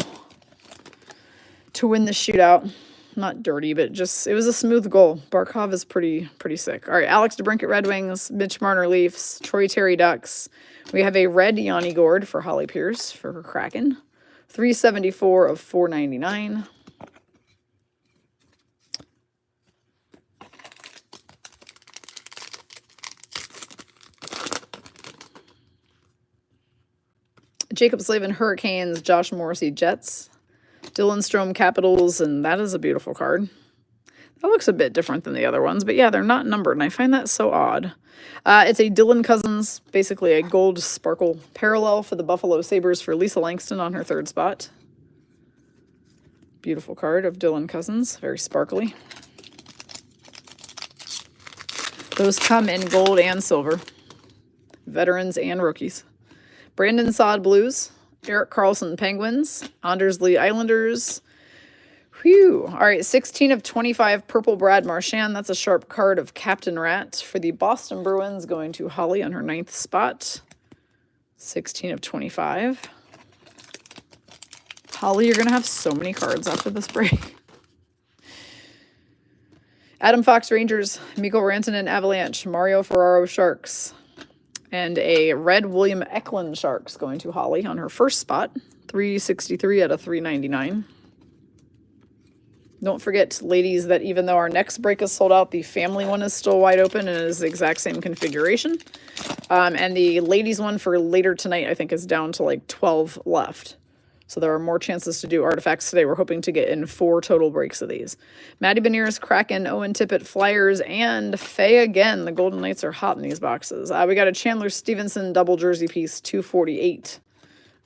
S1: to win the shootout. Not dirty, but just, it was a smooth goal. Barkov is pretty sick. All right, Alex DeBrincat, Red Wings, Mitch Marner, Leafs, Troy Terry, Ducks. We have a red Yanni Gord for Holly Pierce for her Kraken. 374 of 499. Jacob Slavin, Hurricanes, Josh Morrissey, Jets. Dylan Strome, Capitals, and that is a beautiful card. That looks a bit different than the other ones, but yeah, they're not numbered, and I find that so odd. It's a Dylan Cousins, basically a gold sparkle parallel for the Buffalo Sabres for Lisa Langston on her 3rd spot. Beautiful card of Dylan Cousins, very sparkly. Those come in gold and silver, veterans and rookies. Brandon Saad, Blues. Eric Carlson, Penguins. Anders Lee, Islanders. Whew. All right, 16 of 25, purple Brad Marchand. That's a sharp card of Captain Rat for the Boston Bruins, going to Holly on her 9th spot. 16 of 25. Holly, you're going to have so many cards after this break. Adam Fox, Rangers. Mikko Rantanen, Avalanche. Mario Ferraro, Sharks. And a red William Eklund Sharks going to Holly on her 1st spot. 363 out of 399. Don't forget, ladies, that even though our next break is sold out, the family one is still wide open and is the exact same configuration. And the ladies one for later tonight, I think, is down to like 12 left. So there are more chances to do artifacts today. We're hoping to get in 4 total breaks of these. Maddie Beniers, Kraken, Owen Tippett, Flyers, and Faye again. The Golden Knights are hot in these boxes. We got a Chandler Stevenson double jersey piece, 248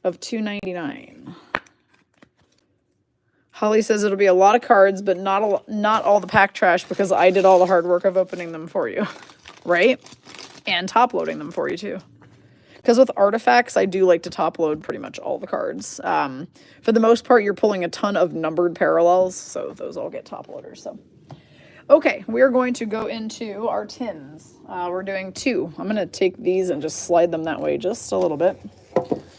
S1: of 299. Holly says it'll be a lot of cards, but not all the pack trash because I did all the hard work of opening them for you, right? And top loading them for you too. Because with artifacts, I do like to top load pretty much all the cards. For the most part, you're pulling a ton of numbered parallels, so those all get top loaders. So, okay, we're going to go into our tins. We're doing 2. I'm going to take these and just slide them that way just a little bit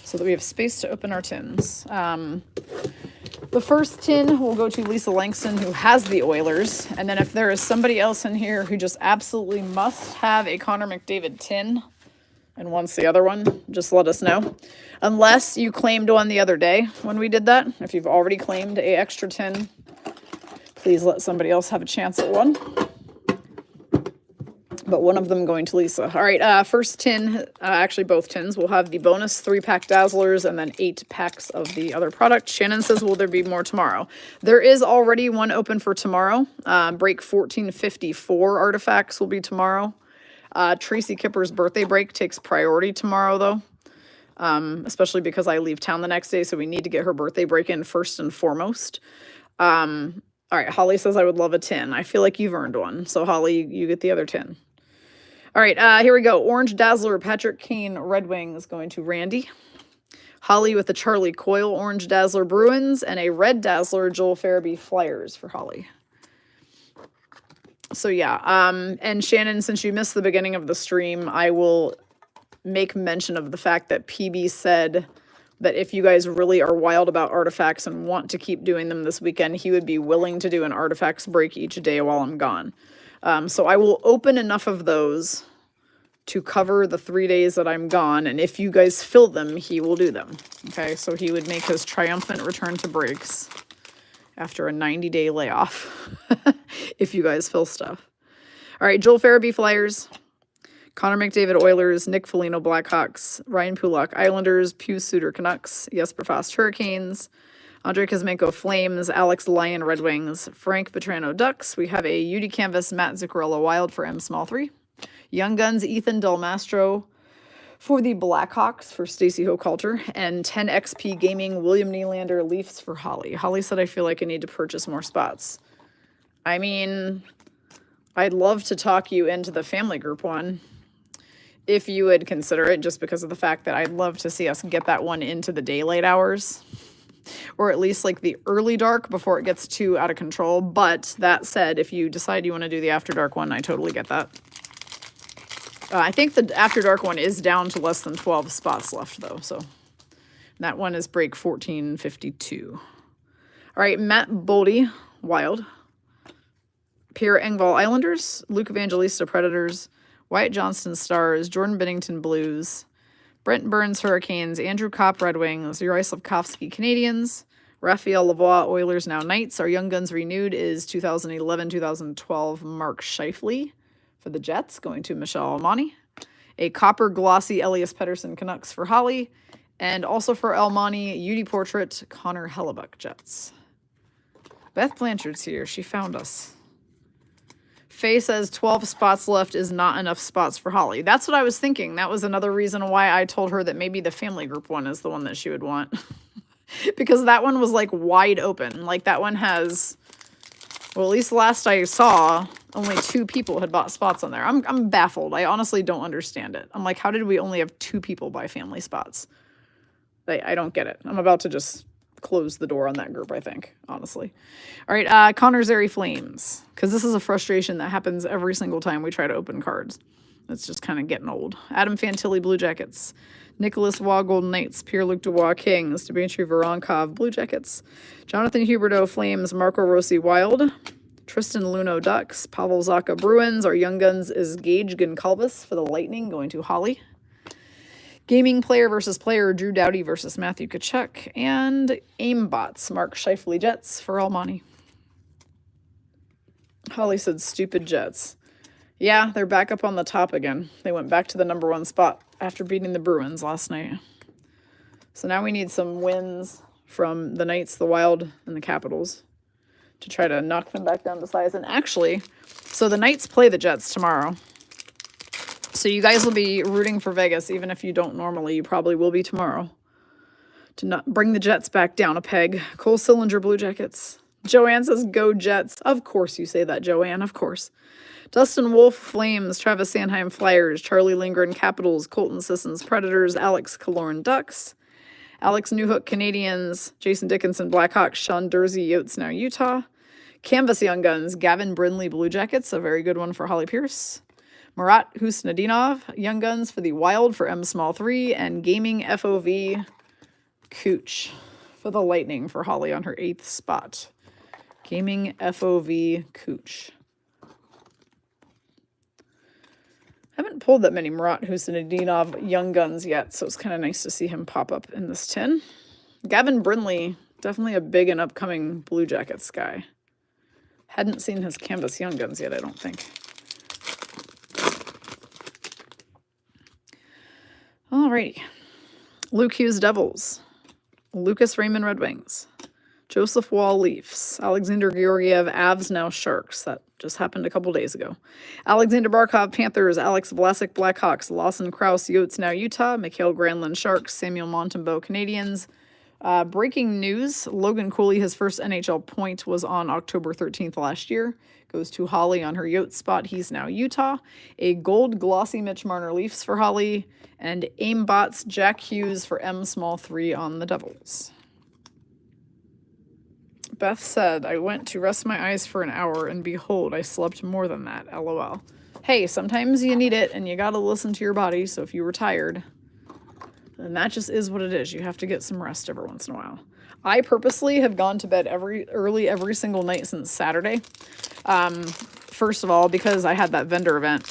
S1: so that we have space to open our tins. The first tin will go to Lisa Langston, who has the Oilers. And then if there is somebody else in here who just absolutely must have a Connor McDavid tin and wants the other one, just let us know. Unless you claimed one the other day when we did that. If you've already claimed a extra tin, please let somebody else have a chance at one. But one of them going to Lisa. All right, first tin, actually both tins, will have the bonus 3-pack Dazzlers and then 8 packs of the other product. Shannon says, will there be more tomorrow? There is already one open for tomorrow. Break 1454 artifacts will be tomorrow. Tracy Kipper's birthday break takes priority tomorrow, though, especially because I leave town the next day, so we need to get her birthday break in first and foremost. All right, Holly says, I would love a tin. I feel like you've earned one, so Holly, you get the other tin. All right, here we go. Orange Dazzler, Patrick Kane, Red Wings, going to Randy. Holly with the Charlie Coyle Orange Dazzler, Bruins, and a Red Dazzler, Joel Farabee, Flyers for Holly. So yeah, and Shannon, since you missed the beginning of the stream, I will make mention of the fact that PB said that if you guys really are wild about artifacts and want to keep doing them this weekend, he would be willing to do an artifacts break each day while I'm gone. So I will open enough of those to cover the 3 days that I'm gone, and if you guys fill them, he will do them. Okay, so he would make his triumphant return to breaks after a 90-day layoff if you guys fill stuff. All right, Joel Farabee, Flyers. Connor McDavid, Oilers. Nick Foligno, Blackhawks. Ryan Pulak, Islanders. Pew Suter, Canucks. Jesper Fast, Hurricanes. Andre Kuzmenko, Flames. Alex Lyon, Red Wings. Frank Petrano, Ducks. We have a UD Canvas, Matt Zuccarello, Wild for M Small 3. Young Guns, Ethan Del Mastro for the Blackhawks for Stacy Hochhalter. And 10XP Gaming, William Nylander, Leafs for Holly. Holly said, I feel like I need to purchase more spots. I mean, I'd love to talk you into the family group one, if you would consider it, just because of the fact that I'd love to see us get that one into the daylight hours, or at least like the early dark before it gets too out of control. But that said, if you decide you want to do the after dark one, I totally get that. I think the after dark one is down to less than 12 spots left though, so that one is break 1452. All right, Matt Boldy, Wild. Pierre Engvall, Islanders. Luke Evangelista, Predators. Wyatt Johnston, Stars. Jordan Bennington, Blues. Brent Burns, Hurricanes. Andrew Kopp, Red Wings. Juraj Slafkovsky, Canadiens. Raphael Lavoie, Oilers, now Knights. Our Young Guns renewed is 2011-2012 Mark Scheifele for the Jets, going to Michelle Almani. A copper glossy Elias Pettersson, Canucks for Holly. And also for Almani, UD Portrait, Connor Hellebuck, Jets. Beth Blanchard's here. She found us. Faye says 12 spots left is not enough spots for Holly. That's what I was thinking. That was another reason why I told her that maybe the family group one is the one that she would want. Because that one was like wide open. Like that one has, well, at least last I saw, only 2 people had bought spots on there. I'm baffled. I honestly don't understand it. I'm like, how did we only have 2 people buy family spots? I don't get it. I'm about to just close the door on that group, I think, honestly. All right, Connor Zary, Flames, because this is a frustration that happens every single time we try to open cards. It's just kind of getting old. Adam Fantilli, Blue Jackets. Nicholas Waugh, Golden Knights. Pierre-Luc Dubois, Kings. Dmitry Voronkov, Blue Jackets. Jonathan Huberdeau, Flames. Marco Rossi, Wild. Tristan Luneau, Ducks. Pavel Zacha, Bruins. Our Young Guns is Gage Goncalves for the Lightning, going to Holly. Gaming Player versus Player, Drew Doughty versus Matthew Tkachuk. And Aimbots, Mark Scheifele, Jets for Almani. Holly said stupid Jets. Yeah, they're back up on the top again. They went back to the #1 spot after beating the Bruins last night. So now we need some wins from the Knights, the Wild, and the Capitals to try to knock them back down to size. And actually, so the Knights play the Jets tomorrow. So you guys will be rooting for Vegas, even if you don't normally. You probably will be tomorrow. To not bring the Jets back down a peg. Cole Sillinger, Blue Jackets. Joanne says, go Jets. Of course you say that, Joanne, of course. Dustin Wolf, Flames. Travis Sanheim, Flyers. Charlie Lindgren, Capitals. Colton Sissons, Predators. Alex Killorn, Ducks. Alex Newhook, Canadiens. Jason Dickinson, Blackhawks. Sean Dursey, Yotes, now Utah. Canvas Young Guns. Gavin Brindley, Blue Jackets. A very good one for Holly Pierce. Marat Husnadinov, Young Guns for the Wild for M Small 3, and Gaming FOV Cooch for the Lightning for Holly on her 8th spot. Gaming FOV Cooch. Haven't pulled that many Marat Husnadinov Young Guns yet, so it's kind of nice to see him pop up in this tin. Gavin Brindley, definitely a big and upcoming Blue Jackets guy. Hadn't seen his Canvas Young Guns yet, I don't think. Alrighty. Luke Hughes, Devils. Lucas Raymond, Red Wings. Joseph Wall, Leafs. Alexander Georgiev, Avs, now Sharks. That just happened a couple days ago. Alexander Barkov, Panthers. Alex Vlasic, Blackhawks. Lawson Krause, Yotes, now Utah. Mikhail Granlund, Sharks. Samuel Montembeault, Canadiens. Breaking news, Logan Cooley, his first NHL point was on October 13th last year. Goes to Holly on her Yotes spot. He's now Utah. A gold glossy Mitch Marner, Leafs for Holly. And Aimbots, Jack Hughes for M Small 3 on the Devils. Beth said, I went to rest my eyes for an hour, and behold, I slept more than that. LOL. Hey, sometimes you need it, and you gotta listen to your body, so if you were tired, then that just is what it is. You have to get some rest every once in a while. I purposely have gone to bed early every single night since Saturday. First of all, because I had that vendor event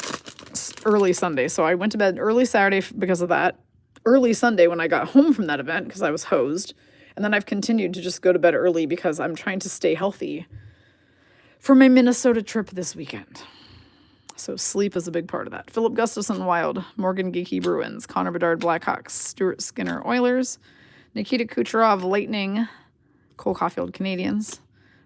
S1: early Sunday, so I went to bed early Saturday because of that. Early Sunday when I got home from that event because I was hosed. And then I've continued to just go to bed early because I'm trying to stay healthy for my Minnesota trip this weekend. So sleep is a big part of that. Philip Gustafson, Wild. Morgan Geeky, Bruins. Connor Bedard, Blackhawks. Stuart Skinner, Oilers. Nikita Kucherov, Lightning. Cole Caulfield Canadians,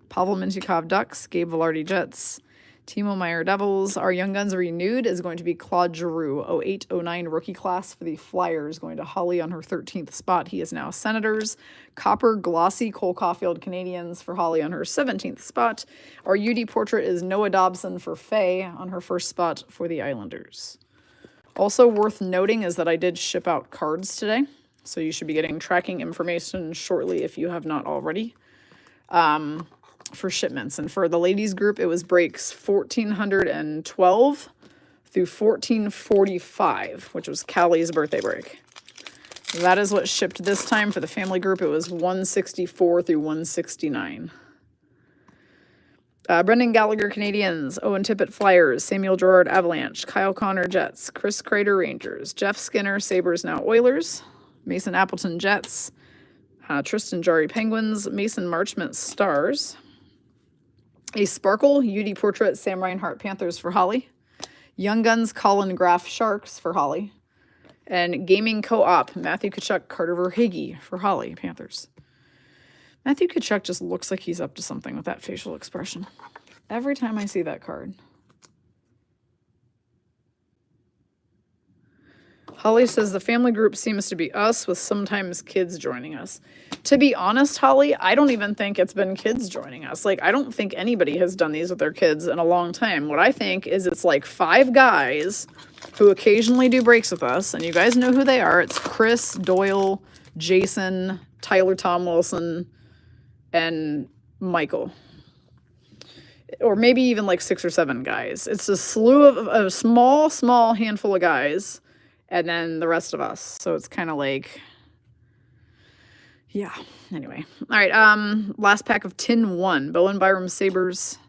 S1: Pavel Mintyukov Ducks, Gabe Velarde Jets, Timo Meier Devils. Our Young Guns renewed is going to be Claude Giroux, 08-09 rookie class for the Flyers, going to Holly on her 13th spot. He is now Senators. Copper Glossy Cole Caulfield Canadians for Holly on her 17th spot. Our UD portrait is Noah Dobson for Faye on her first spot for the Islanders. Also worth noting is that I did ship out cards today, so you should be getting tracking information shortly if you have not already. For shipments. And for the ladies group, it was breaks 1412 through 1445, which was Callie's birthday break. That is what shipped this time. For the family group, it was 164 through 169. Brendan Gallagher Canadians, Owen Tippett Flyers, Samuel Gerard Avalanche, Kyle Connor Jets, Chris Kreider Rangers, Jeff Skinner Sabres now Oilers, Mason Appleton Jets, Tristan Jarry Penguins, Mason Marchment Stars, a Sparkle UD portrait Sam Reinhart Panthers for Holly, Young Guns Colin Graff Sharks for Holly, and Gaming Co-op Matthew Tkachuk Carter Verhaeghe for Holly Panthers. Matthew Tkachuk just looks like he's up to something with that facial expression every time I see that card. Holly says the family group seems to be us with sometimes kids joining us. To be honest, Holly, I don't even think it's been kids joining us. Like, I don't think anybody has done these with their kids in a long time. What I think is it's like 5 guys who occasionally do breaks with us, and you guys know who they are. It's Chris, Doyle, Jason, Tyler Tom Wilson, and Michael. Or maybe even like 6 or 7 guys. It's a slew of a small handful of guys, and then the rest of us. So it's kind of like, yeah. Anyway. All right. Last pack of Tin 1. Bowen Byram Sabres.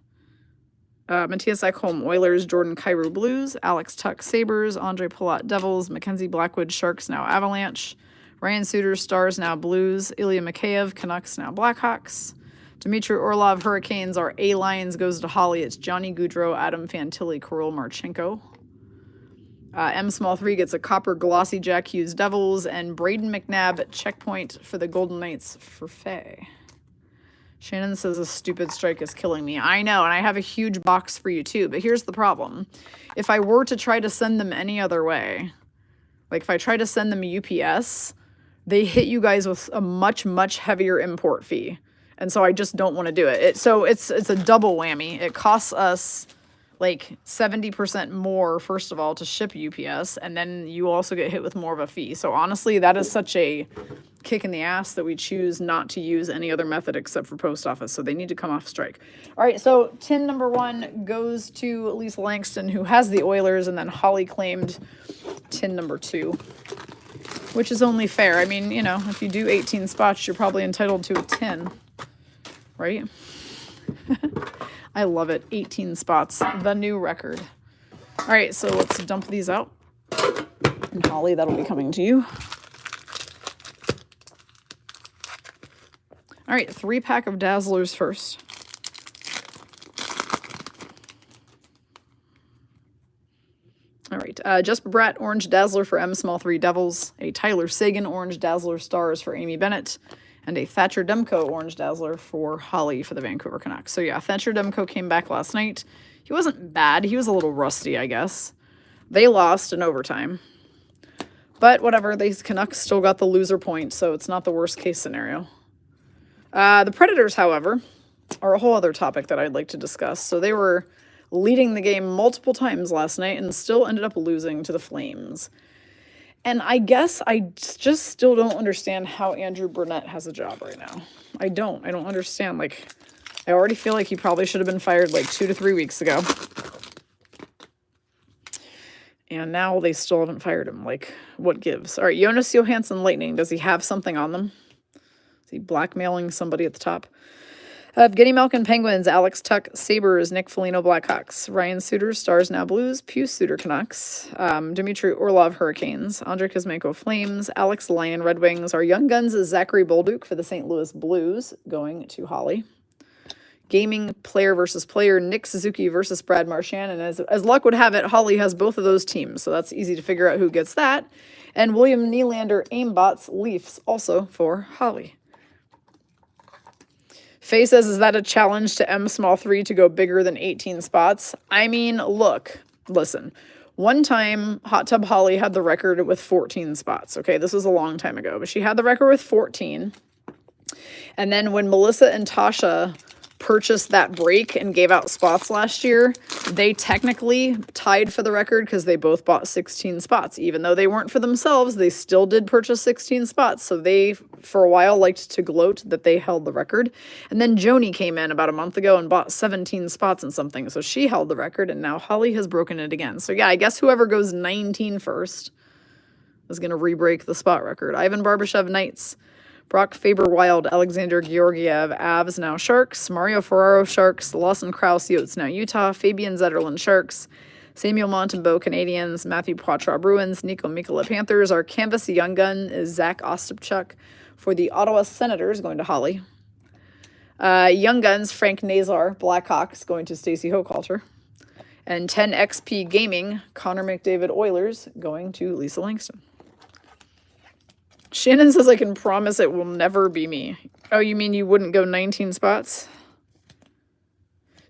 S1: Matthias Ekholm Oilers. Jordan Kyrou Blues. Alex Tuck Sabres. Andre Palat Devils. Mackenzie Blackwood Sharks now Avalanche. Ryan Suter Stars now Blues. Ilya Mikheyev Canucks now Blackhawks. Dmitry Orlov Hurricanes. Our A-Lions goes to Holly. It's Johnny Gaudreau, Adam Fantilli, Kirill Marchenko. M3 gets a Copper Glossy Jack Hughes Devils, and Braden McNabb at checkpoint for the Golden Knights for Faye. Shannon says a stupid strike is killing me. I know, and I have a huge box for you too, but here's the problem. If I were to try to send them any other way, like if I try to send them UPS, they hit you guys with a much heavier import fee. And so I just don't want to do it. So it's a double whammy. It costs us like 70% more, first of all, to ship UPS, and then you also get hit with more of a fee. So honestly, that is such a kick in the ass that we choose not to use any other method except for post office. So they need to come off strike. All right, so tin number 1 goes to Lisa Langston, who has the Oilers, and then Holly claimed tin number 2, which is only fair. I mean, you know, if you do 18 spots, you're probably entitled to a tin, right? I love it. 18 spots, the new record. All right, so let's dump these out. And Holly, that'll be coming to you. All right, 3-pack of Dazzlers first. All right, Jesper Bratt, Orange Dazzler for M3 Devils. A Tyler Sagan, Orange Dazzler Stars for Amy Bennett. And a Thatcher Demko Orange Dazzler for Holly for the Vancouver Canucks. So yeah, Thatcher Demko came back last night. He wasn't bad. He was a little rusty, I guess. They lost in overtime. But whatever, these Canucks still got the loser point, so it's not the worst case scenario. The Predators, however, are a whole other topic that I'd like to discuss. So they were leading the game multiple times last night and still ended up losing to the Flames. And I guess I just still don't understand how Andrew Burnett has a job right now. I don't understand. Like, I already feel like he probably should have been fired like 2 to 3 weeks ago. And now they still haven't fired him. Like, what gives? All right, Jonas Johansson Lightning. Does he have something on them? Is he blackmailing somebody at the top? Evgeny Malkin Penguins, Alex Tuck Sabres, Nick Foligno Blackhawks, Ryan Suter Stars now Blues, Pius Suter Canucks, Dmitry Orlov Hurricanes, Andrei Kuzmenko Flames, Alex Lyon Red Wings. Our Young Guns is Zachary Bolduc for the St. Louis Blues, going to Holly. Gaming player versus player, Nick Suzuki versus Brad Marchand, and as luck would have it, Holly has both of those teams, so that's easy to figure out who gets that. And William Nylander Aimbots Leafs also for Holly. Faye says, is that a challenge to M small 3 to go bigger than 18 spots? I mean, look, listen. One time, Hot Tub Holly had the record with 14 spots. Okay, this was a long time ago, but she had the record with 14. And then when Melissa and Tasha purchased that break and gave out spots last year, they technically tied for the record because they both bought 16 spots. Even though they weren't for themselves, they still did purchase 16 spots. So they, for a while, liked to gloat that they held the record. And then Joni came in about a month ago and bought 17 spots and something. So she held the record, and now Holly has broken it again. So yeah, I guess whoever goes 19 first is going to re-break the spot record. Ivan Barbashev, Knights. Brock Faber Wild, Alexander Georgiev, Avs, now Sharks, Mario Ferraro, Sharks, Lawson Krause, Yotes, now Utah, Fabian Zetterlund, Sharks, Samuel Montembeau, Canadians, Matthew Poitras, Bruins, Nico Mikkola, Panthers. Our canvas young gun is Zach Ostapchuk for the Ottawa Senators, going to Holly. Young guns, Frank Nazar, Blackhawks, going to Stacey Hochhalter. And 10XP Gaming, Connor McDavid, Oilers, going to Lisa Langston. Shannon says, I can promise it will never be me. Oh, you mean you wouldn't go 19 spots?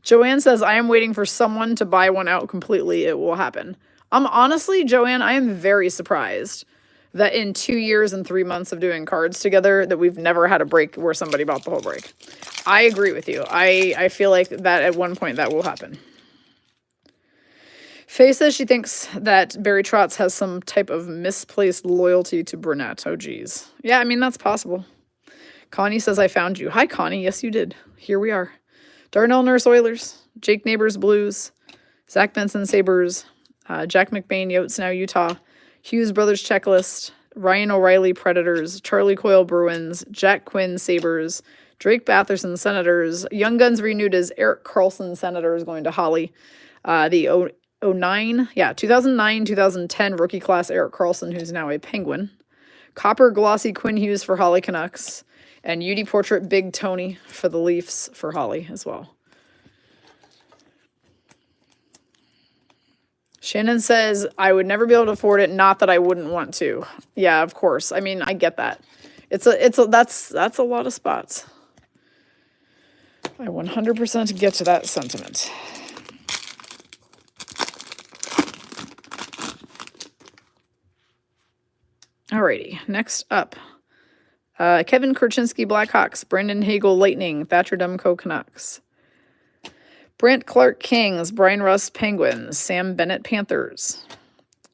S1: Joanne says, I am waiting for someone to buy one out completely. It will happen. Honestly, Joanne, I am very surprised that in 2 years and 3 months of doing cards together that we've never had a break where somebody bought the whole break. I agree with you. I feel like that at one point that will happen. Faye says she thinks that Barry Trotz has some type of misplaced loyalty to Burnett. Oh, geez. Yeah, I mean, that's possible. Connie says, I found you. Hi, Connie. Yes, you did. Here we are. Darnell Nurse, Oilers. Jake Neighbors, Blues. Zach Benson, Sabres. Jack McBain, Yotes, now Utah. Hughes Brothers, Checklist. Ryan O'Reilly, Predators. Charlie Coyle, Bruins. Jack Quinn, Sabres. Drake Batherson, Senators. Young Guns renewed as Eric Carlson, Senators, going to Holly. The 2009, 2010 rookie class Eric Carlson, who's now a Penguin. Copper Glossy Quinn Hughes for Holly Canucks. And UD Portrait Big Tony for the Leafs for Holly as well. Shannon says, I would never be able to afford it, not that I wouldn't want to. Yeah, of course. I mean, I get that. That's a lot of spots. I 100% get to that sentiment. Alrighty, next up. Kevin Kurchinski, Blackhawks. Brandon Hagel, Lightning. Thatcher Demko, Canucks. Brant Clark, Kings. Brian Rust, Penguins. Sam Bennett, Panthers.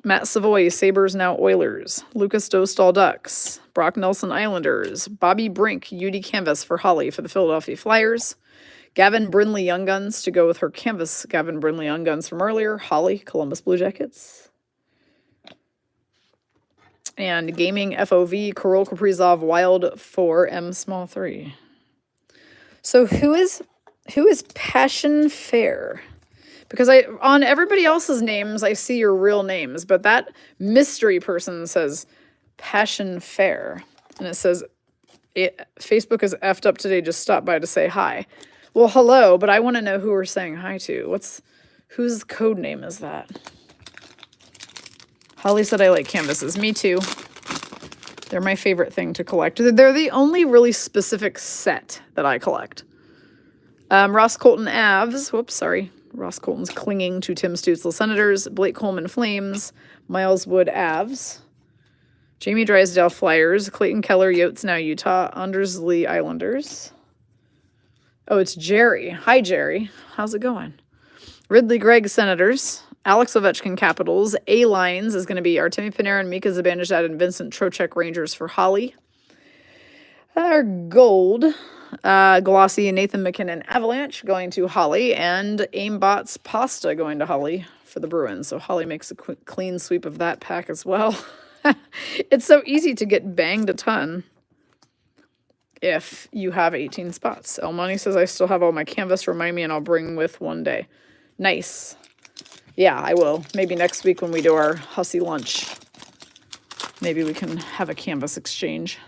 S1: Matt Savoy, Sabres, now Oilers. Lucas Dostal, Ducks. Brock Nelson, Islanders. Bobby Brink, UD Canvas for Holly for the Philadelphia Flyers. Gavin Brindley, Young Guns to go with her canvas. Gavin Brindley, Young Guns from earlier. Holly, Columbus Blue Jackets. And Gaming FOV, Kirill Kaprizov, Wild 4, M small 3. So who is Passion Fair? Because on everybody else's names, I see your real names, but that mystery person says Passion Fair. And it says, Facebook is effed up today, just stop by to say hi. Well, hello, but I want to know who we're saying hi to. Whose code name is that? Holly said I like canvases. Me too. They're my favorite thing to collect. They're the only really specific set that I collect. Ross Colton Avs. Whoops, sorry. Ross Colton's clinging to Tim Stützle Senators. Blake Coleman Flames. Miles Wood Avs. Jamie Drysdale Flyers. Clayton Keller Yotes, now Utah. Anders Lee Islanders. Oh, it's Jerry. Hi, Jerry. How's it going? Ridley Gregg Senators. Alex Ovechkin Capitals. A-Lines is going to be Artemi Panarin, Mika Zibanejad, and Vincent Trocheck Rangers for Holly. Our gold, Glossy and Nathan McKinnon Avalanche going to Holly, and Aimbots Pasta going to Holly for the Bruins. So Holly makes a clean sweep of that pack as well. It's so easy to get banged a ton if you have 18 spots. Elmani says, I still have all my canvas. Remind me and I'll bring with one day. Nice. Yeah, I will. Maybe next week when we do our hussy lunch. Maybe we can have a canvas exchange.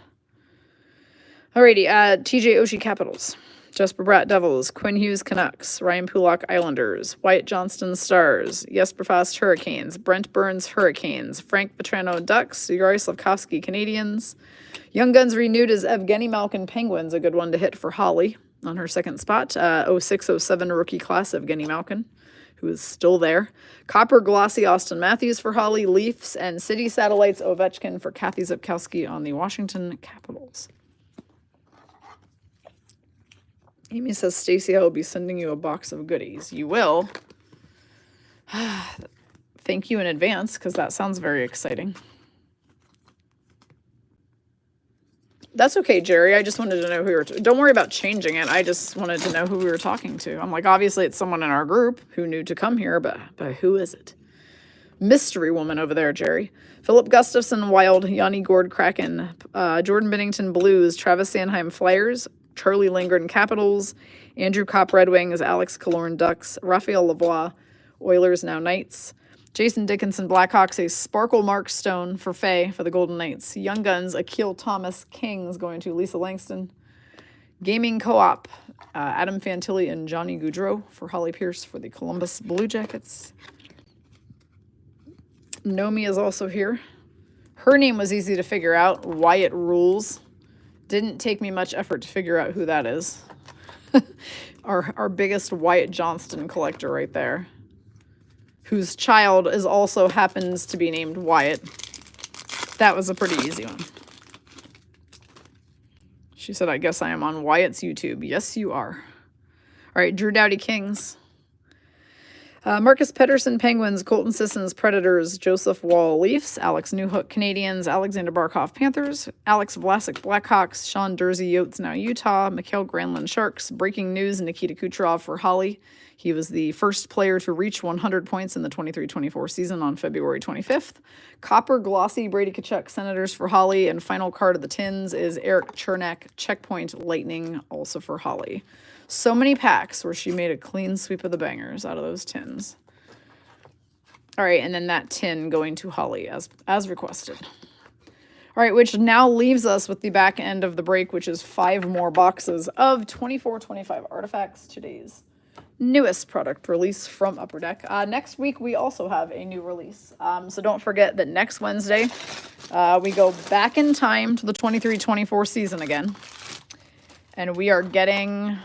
S1: Alrighty, TJ Oshie Capitals. Jesper Bratt Devils. Quinn Hughes Canucks. Ryan Pulak Islanders. Wyatt Johnston Stars. Jesper Fast Hurricanes. Brent Burns Hurricanes. Frank Petrano Ducks. Yuri Slavkovsky Canadians. Young Guns renewed as Evgeny Malkin Penguins. A good one to hit for Holly. on her second spot. 06-07 rookie class of Evgeny Malkin, who is still there. Copper Glossy Austin Matthews for Holly, Leafs, and City Satellites Ovechkin for Kathy Zipkowski on the Washington Capitals. Amy says, Stacy, I will be sending you a box of goodies. You will. Thank you in advance, because that sounds very exciting. That's okay, Jerry. I just wanted to know who we were... Don't worry about changing it. I just wanted to know who we were talking to. I'm like, obviously it's someone in our group who knew to come here, but who is it? Mystery woman over there, Jerry. Philip Gustafson, Wild. Yanni Gord, Kraken. Jordan Bennington, Blues. Travis Sanheim, Flyers. Charlie Lindgren, Capitals. Andrew Kopp, Red Wings. Alex Killorn, Ducks. Raphael Lavoie, Oilers, now Knights. Jason Dickinson, Blackhawks, a Sparkle Mark Stone for Faye for the Golden Knights. Young Guns, Akil Thomas, Kings, going to Lisa Langston. Gaming Co-op, Adam Fantilli and Johnny Goudreau for Holly Pierce for the Columbus Blue Jackets. Nomi is also here. Her name was easy to figure out, Wyatt Rules. Didn't take me much effort to figure out who that is. Our biggest Wyatt Johnston collector right there, whose child is also happens to be named Wyatt. That was a pretty easy one. She said, I guess I am on Wyatt's YouTube. Yes, you are. All right, Drew Doughty, Kings. Marcus Pettersson, Penguins. Colton Sissons, Predators. Joseph Wall, Leafs. Alex Newhook, Canadians. Alexander Barkov, Panthers. Alex Vlasic, Blackhawks. Sean Dursey, Yotes, now Utah. Mikhail Granlund, Sharks. Breaking news, Nikita Kucherov for Holly. He was the first player to reach 100 points in the 23-24 season on February 25th. Copper Glossy, Brady Tkachuk, Senators for Holly. And final card of the Tins is Eric Chernak, Checkpoint Lightning, also for Holly. So many packs where she made a clean sweep of the bangers out of those tins. All right, and then that tin going to Holly as requested. All right, which now leaves us with the back end of the break, which is 5 more boxes of 24-25 Artifacts, today's newest product release from Upper Deck. Next week, we also have a new release. So don't forget that next Wednesday, we go back in time to the 23-24 season again. And we are getting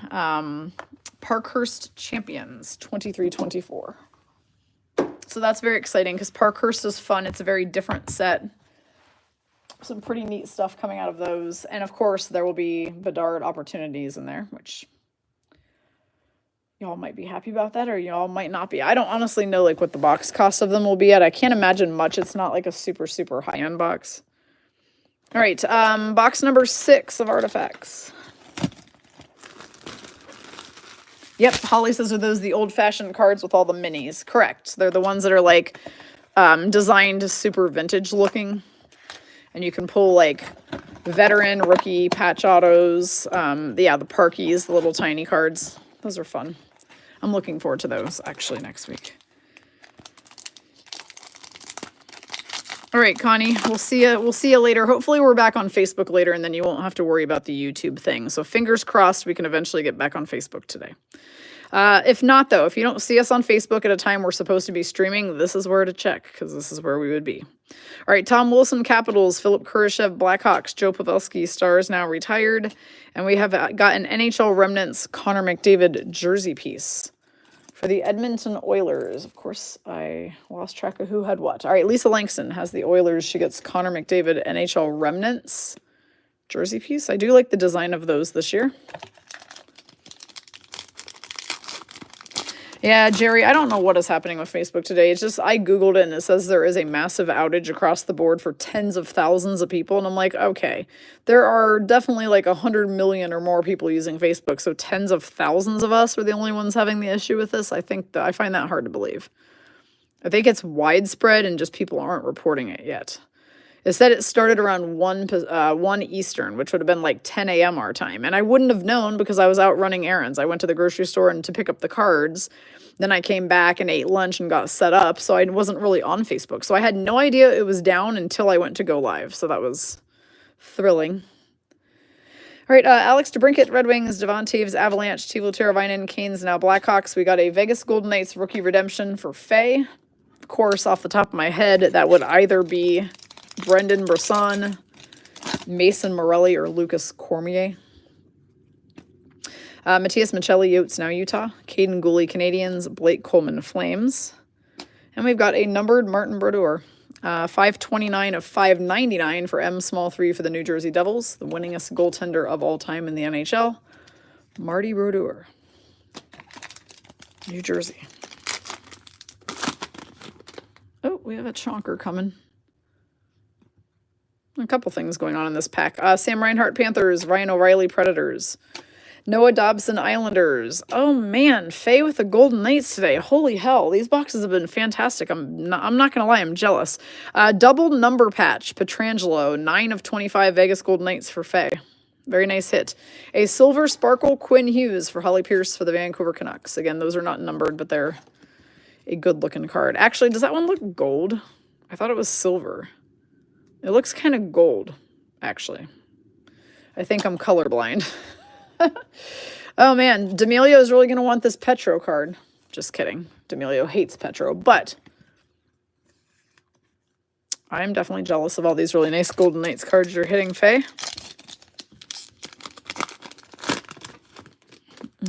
S1: Parkhurst Champions 23-24. So that's very exciting because Parkhurst is fun. It's a very different set. Some pretty neat stuff coming out of those. And of course, there will be Bedard opportunities in there, which y'all might be happy about that or y'all might not be. I don't honestly know like what the box cost of them will be at. I can't imagine much. It's not like a super, super high-end box. All right, box number 6 of Artifacts. Yep, Holly says, are those the old-fashioned cards with all the minis? Correct. They're the ones that are, like, designed super vintage-looking. And you can pull, like, veteran, rookie, patch autos. Yeah, the Parkies, the little tiny cards. Those are fun. I'm looking forward to those, actually, next week. All right, Connie, we'll see you later. Hopefully we're back on Facebook later, and then you won't have to worry about the YouTube thing. So fingers crossed we can eventually get back on Facebook today. If not, though, if you don't see us on Facebook at a time we're supposed to be streaming, this is where to check, because this is where we would be. All right, Tom Wilson, Capitals. Philip Kurashev, Blackhawks. Joe Pavelski, Stars, now retired. And we have got an NHL Remnants Connor McDavid jersey piece for the Edmonton Oilers. Of course, I lost track of who had what. All right, Lisa Langston has the Oilers. She gets Connor McDavid NHL Remnants jersey piece. I do like the design of those this year. Yeah, Jerry, I don't know what is happening with Facebook today. It's just, I Googled it and it says there is a massive outage across the board for tens of thousands of people. And I'm like, okay, there are definitely like 100 million or more people using Facebook. So tens of thousands of us are the only ones having the issue with this. I find that hard to believe. I think it's widespread and just people aren't reporting it yet. It said it started around 1 Eastern, which would have been like 10 a.m. our time. And I wouldn't have known because I was out running errands. I went to the grocery store and to pick up the cards. Then I came back and ate lunch and got set up. So I wasn't really on Facebook. So I had no idea it was down until I went to go live. So that was thrilling. All right, Alex DeBrincat, Red Wings. Devon Taves, Avalanche. Teuvo Teravainen, Canes, now Blackhawks. We got a Vegas Golden Knights rookie redemption for Faye. Of course, off the top of my head, that would either be Brendan Brisson, Mason Morelli, or Lucas Cormier. Matthias Michelli, Yotes, now Utah. Caden Gooley, Canadians. Blake Coleman, Flames. And we've got a numbered Martin Brodeur. 529 of 599 for M3 for the New Jersey Devils. The winningest goaltender of all time in the NHL. Marty Brodeur. New Jersey. Oh, we have a chonker coming. A couple things going on in this pack. Sam Reinhart, Panthers. Ryan O'Reilly, Predators. Noah Dobson, Islanders. Oh, man. Faye with the Golden Knights today. Holy hell. These boxes have been fantastic. I'm not going to lie. I'm jealous. Double number patch. Petrangelo. 9 of 25 Vegas Golden Knights for Faye. Very nice hit. A silver sparkle Quinn Hughes for Holly Pierce for the Vancouver Canucks. Again, those are not numbered, but they're a good-looking card. Actually, does that one look gold? I thought it was silver. It looks kind of gold, actually. I think I'm colorblind. Oh, man. D'Amelio is really going to want this Petro card. Just kidding. D'Amelio hates Petro, but I'm definitely jealous of all these really nice Golden Knights cards you're hitting, Faye.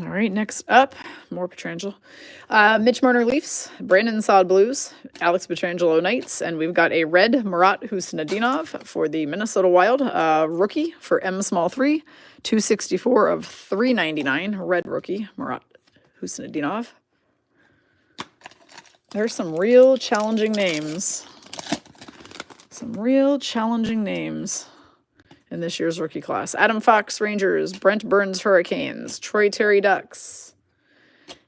S1: All right, next up, more Petrangelo. Mitch Marner Leafs, Brandon Saad Blues, Alex Petrangelo Knights, and we've got a red Murat Husnadinov for the Minnesota Wild, rookie for M3, 264 of 399, red rookie, Murat Husnadinov. There's some real challenging names. Some real challenging names in this year's rookie class. Adam Fox, Rangers. Brent Burns, Hurricanes. Troy Terry, Ducks.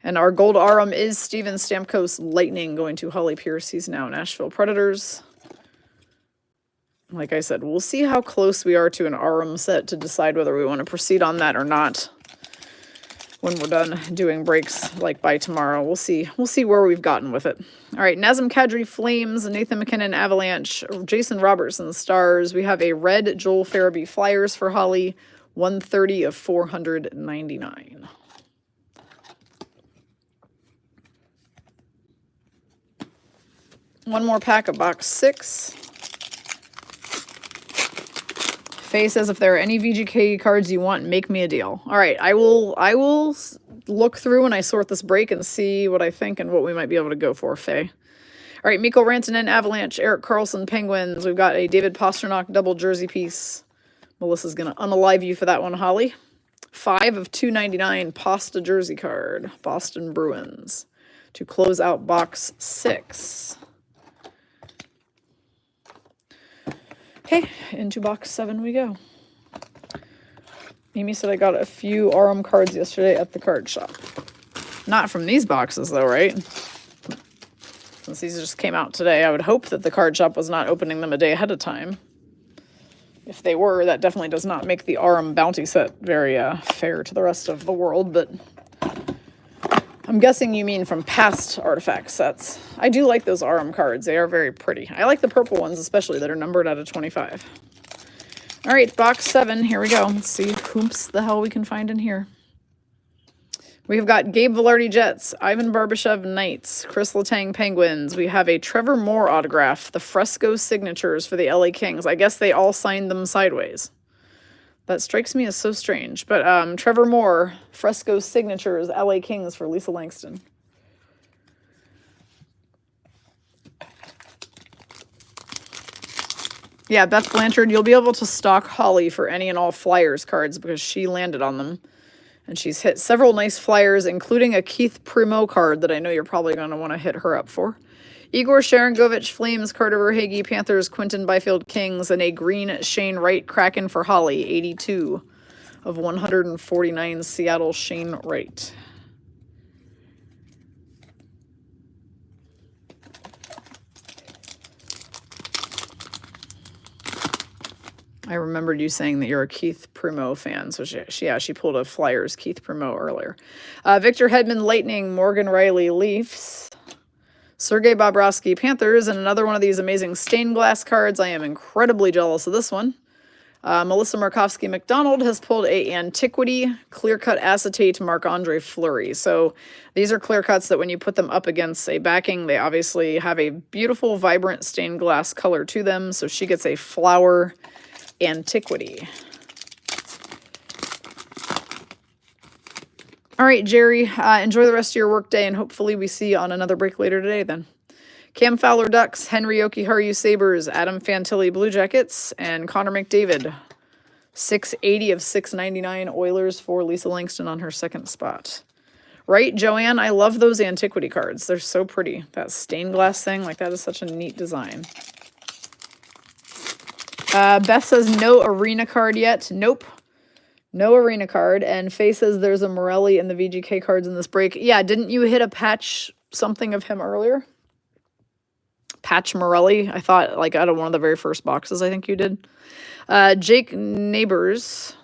S1: And our gold Arum is Steven Stamkos, Lightning, going to Holly Pierce. He's now Nashville Predators. Like I said, we'll see how close we are to an Arum set to decide whether we want to proceed on that or not. When we're done doing breaks, like by tomorrow, we'll see where we've gotten with it. All right, Nazem Kadri, Flames, Nathan McKinnon, Avalanche, Jason Robertson, Stars. We have a red Joel Farabee, Flyers for Holly, 130 of 499. One more pack of box 6. Faye says, if there are any VGK cards you want, make me a deal. All right, I will look through when I sort this break and see what I think and what we might be able to go for, Faye. All right, Mikko Rantanen, Avalanche, Erik Karlsson, Penguins. We've got a David Pastrnak double jersey piece. Melissa's going to unalive you for that one, Holly. 5 of 299 Pasta jersey card. Boston Bruins to close out box 6. Okay, into box 7 we go. Amy said I got a few Arum cards yesterday at the card shop. Not from these boxes, though, right? Since these just came out today, I would hope that the card shop was not opening them a day ahead of time. If they were, that definitely does not make the Arum bounty set very fair to the rest of the world, but I'm guessing you mean from past artifact sets. I do like those Arum cards. They are very pretty. I like the purple ones especially that are numbered out of 25. All right, box 7. Here we go. Let's see whoops the hell we can find in here. We've got Gabe Vilardi Jets, Ivan Barbashev Knights, Chris Letang Penguins. We have a Trevor Moore autograph, the fresco signatures for the LA Kings. I guess they all signed them sideways. That strikes me as so strange. But Trevor Moore, fresco signatures, LA Kings for Lisa Langston. Yeah, Beth Blanchard, you'll be able to stock Holly for any and all Flyers cards because she landed on them. And she's hit several nice Flyers, including a Keith Primo card that I know you're probably going to want to hit her up for. Igor Sharangovich, Flames, Carter Verhaeghe, Panthers, Quinton Byfield, Kings, and a green Shane Wright Kraken for Holly, 82 of 149 Seattle Shane Wright. I remembered you saying that you're a Keith Primo fan, so she pulled a Flyers Keith Primo earlier. Victor Hedman, Lightning, Morgan Riley, Leafs, Sergei Bobrovsky, Panthers, and another one of these amazing stained glass cards. I am incredibly jealous of this one. Melissa Markovsky McDonald has pulled a Antiquity clear-cut acetate Marc-Andre Fleury. So these are clear cuts that when you put them up against a backing, they obviously have a beautiful, vibrant stained glass color to them. So she gets a flower Antiquity. All right, Jerry, enjoy the rest of your work day, and hopefully we see you on another break later today then. Cam Fowler Ducks, Henry Okiharu Sabres, Adam Fantilli Blue Jackets, and Connor McDavid 680 of 699 Oilers for Lisa Langston on her second spot. Right, Joanne? I love those antiquity cards. They're so pretty. That stained glass thing, like that is such a neat design. Beth says no arena card yet. Nope. No arena card. And Faye says there's a Morelli in the VGK cards in this break. Yeah, didn't you hit a patch something of him earlier? Patch Morelli, I thought, like out of one of the very first boxes, I think you did. Jake Neighbors,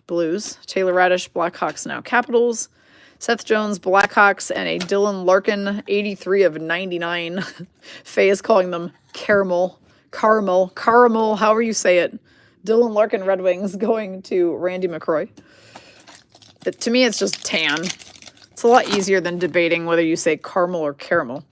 S1: Blues. Taylor Radish, Blackhawks now Capitals. Seth Jones, Blackhawks, and a Dylan Larkin, 83 of 99. Faye is calling them caramel, however you say it. Dylan Larkin, Red Wings, going to Randy McCroy. To me, it's just tan. It's a lot easier than debating whether you say caramel or caramel.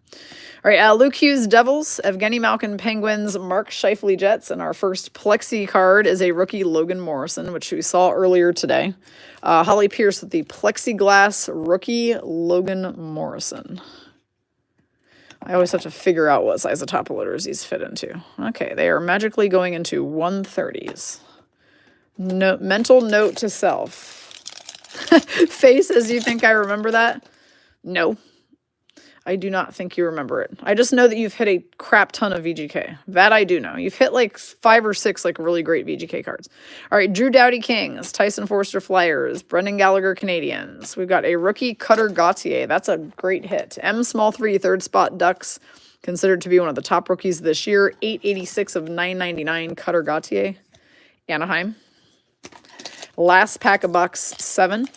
S1: All right, Luke Hughes, Devils, Evgeny Malkin, Penguins, Mark Scheifele, Jets, and our first Plexi card is a rookie Logan Morrison, which we saw earlier today. Holly Pierce with the plexiglass rookie Logan Morrison. I always have to figure out what size of top loaders these fit into. Okay, they are magically going into 130s. No, mental note to self. Faye says, you think I remember that? No. I do not think you remember it. I just know that you've hit a crap ton of VGK. That I do know. You've hit like 5 or 6 like really great VGK cards. All right, Drew Doughty Kings, Tyson Forster Flyers, Brendan Gallagher Canadians. We've got a rookie Cutter Gauthier. That's a great hit. M Small 3, third spot Ducks, considered to be one of the top rookies this year. 886 of 999 Cutter Gauthier. Anaheim. Last pack of box 7.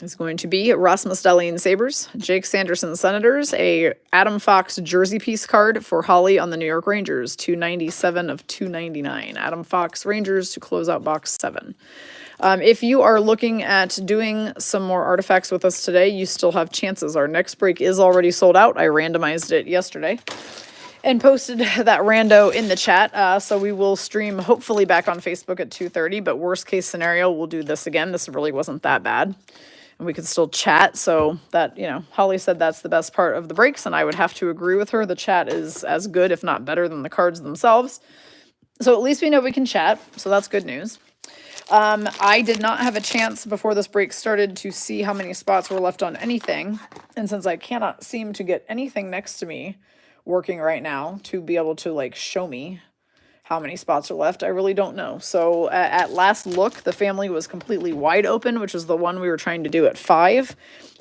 S1: Is going to be Rasmus Dahlin Sabres, Jake Sanderson Senators, a Adam Fox jersey piece card for Holly on the New York Rangers, 297 of 299. Adam Fox Rangers to close out box 7. If you are looking at doing some more artifacts with us today, you still have chances. Our next break is already sold out. I randomized it yesterday and posted that rando in the chat. So we will stream hopefully back on Facebook at 2:30, but worst case scenario, we'll do this again. This really wasn't that bad. And we could still chat, so that, you know, Holly said that's the best part of the breaks, and I would have to agree with her. The chat is as good, if not better, than the cards themselves. So at least we know we can chat, so that's good news. I did not have a chance before this break started to see how many spots were left on anything, and since I cannot seem to get anything next to me working right now to be able to, like, show me how many spots are left, I really don't know. So at last look, the family was completely wide open, which is the one we were trying to do at 5.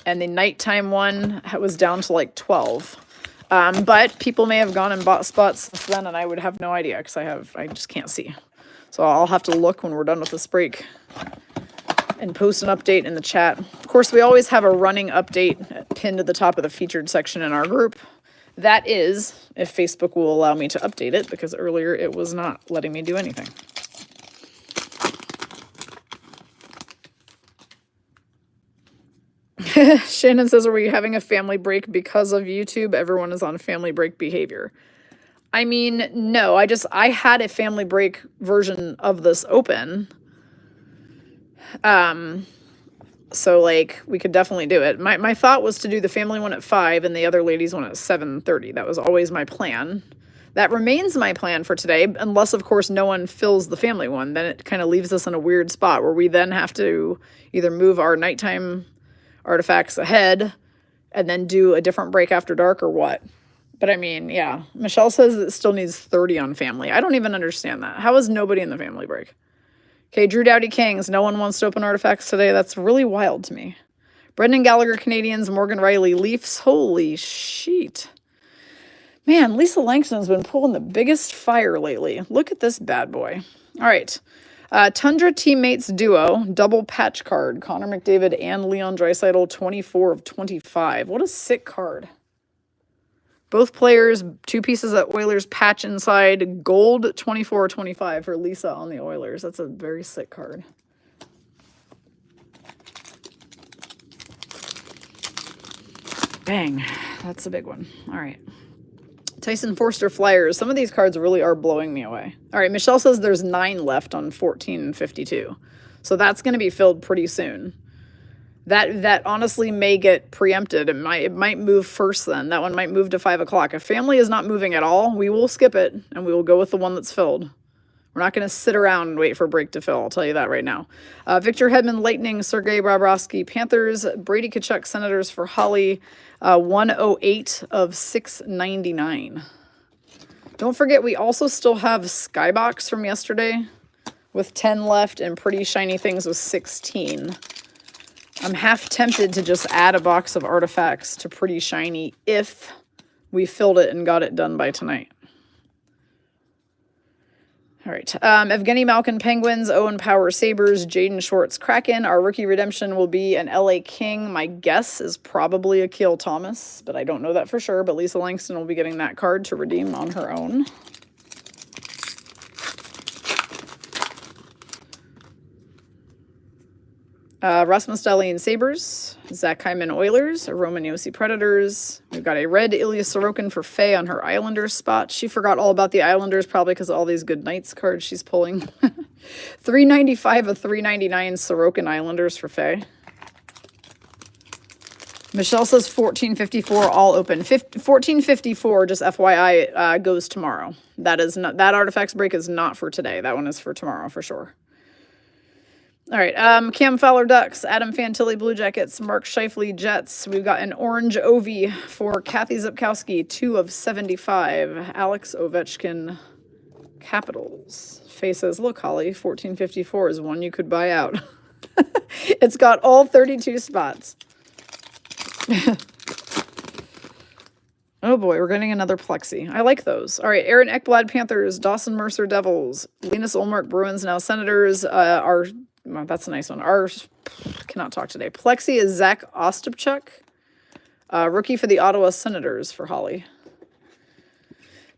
S1: And the nighttime one was down to like 12. But people may have gone and bought spots since then, and I would have no idea because I just can't see. So I'll have to look when we're done with this break and post an update in the chat. Of course, we always have a running update pinned to the top of the featured section in our group. That is, if Facebook will allow me to update it, because earlier it was not letting me do anything. Shannon says, are we having a family break because of YouTube? Everyone is on family break behavior. I mean, no, I had a family break version of this open. So, like, we could definitely do it. My thought was to do the family one at 5 and the other ladies one at 7:30. That was always my plan. That remains my plan for today, unless, of course, no one fills the family one. Then it kind of leaves us in a weird spot where we then have to either move our nighttime artifacts ahead and then do a different break after dark or what. But, I mean, yeah. Michelle says it still needs 30 on family. I don't even understand that. How is nobody in the family break? Okay, Drew Doughty Kings. No one wants to open artifacts today. That's really wild to me. Brendan Gallagher Canadians, Morgan Riley Leafs. Holy shit. Man, Lisa Langston's been pulling the biggest fire lately. Look at this bad boy. All right. Tundra Teammates Duo, double patch card. Connor McDavid and Leon Draisaitl, 24 of 25. What a sick card. Both players, 2 pieces of Oilers patch inside, gold 24/25 for Lisa on the Oilers. That's a very sick card. Bang. That's a big one. All right. Tyson Forster Flyers. Some of these cards really are blowing me away. All right, Michelle says there's 9 left on 1452. So that's going to be filled pretty soon. That honestly may get preempted. It might move first then. That one might move to 5 o'clock. If family is not moving at all, we will skip it and we will go with the one that's filled. We're not going to sit around and wait for break to fill. I'll tell you that right now. Victor Hedman, Lightning, Sergei Bobrovsky, Panthers, Brady Tkachuk, Senators for Holly, 108 of 699. Don't forget, we also still have Skybox from yesterday with 10 left and Pretty Shiny Things with 16. I'm half tempted to just add a box of artifacts to Pretty Shiny if we filled it and got it done by tonight. All right. Evgeny Malkin, Penguins, Owen Power, Sabres, Jaden Schwartz, Kraken. Our rookie redemption will be an LA King. My guess is probably Akil Thomas, but I don't know that for sure. But Lisa Langston will be getting that card to redeem on her own. Rasmus Dahlin, Sabres, Zach Hyman, Oilers, Roman Josi, Predators. We've got a red Ilya Sorokin for Faye on her Islanders spot. She forgot all about the Islanders, probably because of all these good Knights cards she's pulling. 395 of 399 Sorokin Islanders for Faye. Michelle says 1454 all open. 1454, just FYI, goes tomorrow. That artifacts break is not for today. That one is for tomorrow for sure. All right, Cam Fowler, Ducks, Adam Fantilli, Blue Jackets, Mark Scheifele, Jets. We've got an orange Ovi for Kathy Zipkowski, 2 of 75. Alex Ovechkin, Capitals. Faye says, look, Holly, 1454 is one you could buy out. It's got all 32 spots. Oh boy, we're getting another Plexi. I like those. All right, Aaron Ekblad, Panthers, Dawson Mercer, Devils, Linus Ulmark, Bruins, now Senators. Well, that's a nice one. Ours cannot talk today. Plexi is Zach Ostapchuk, rookie for the Ottawa Senators for Holly.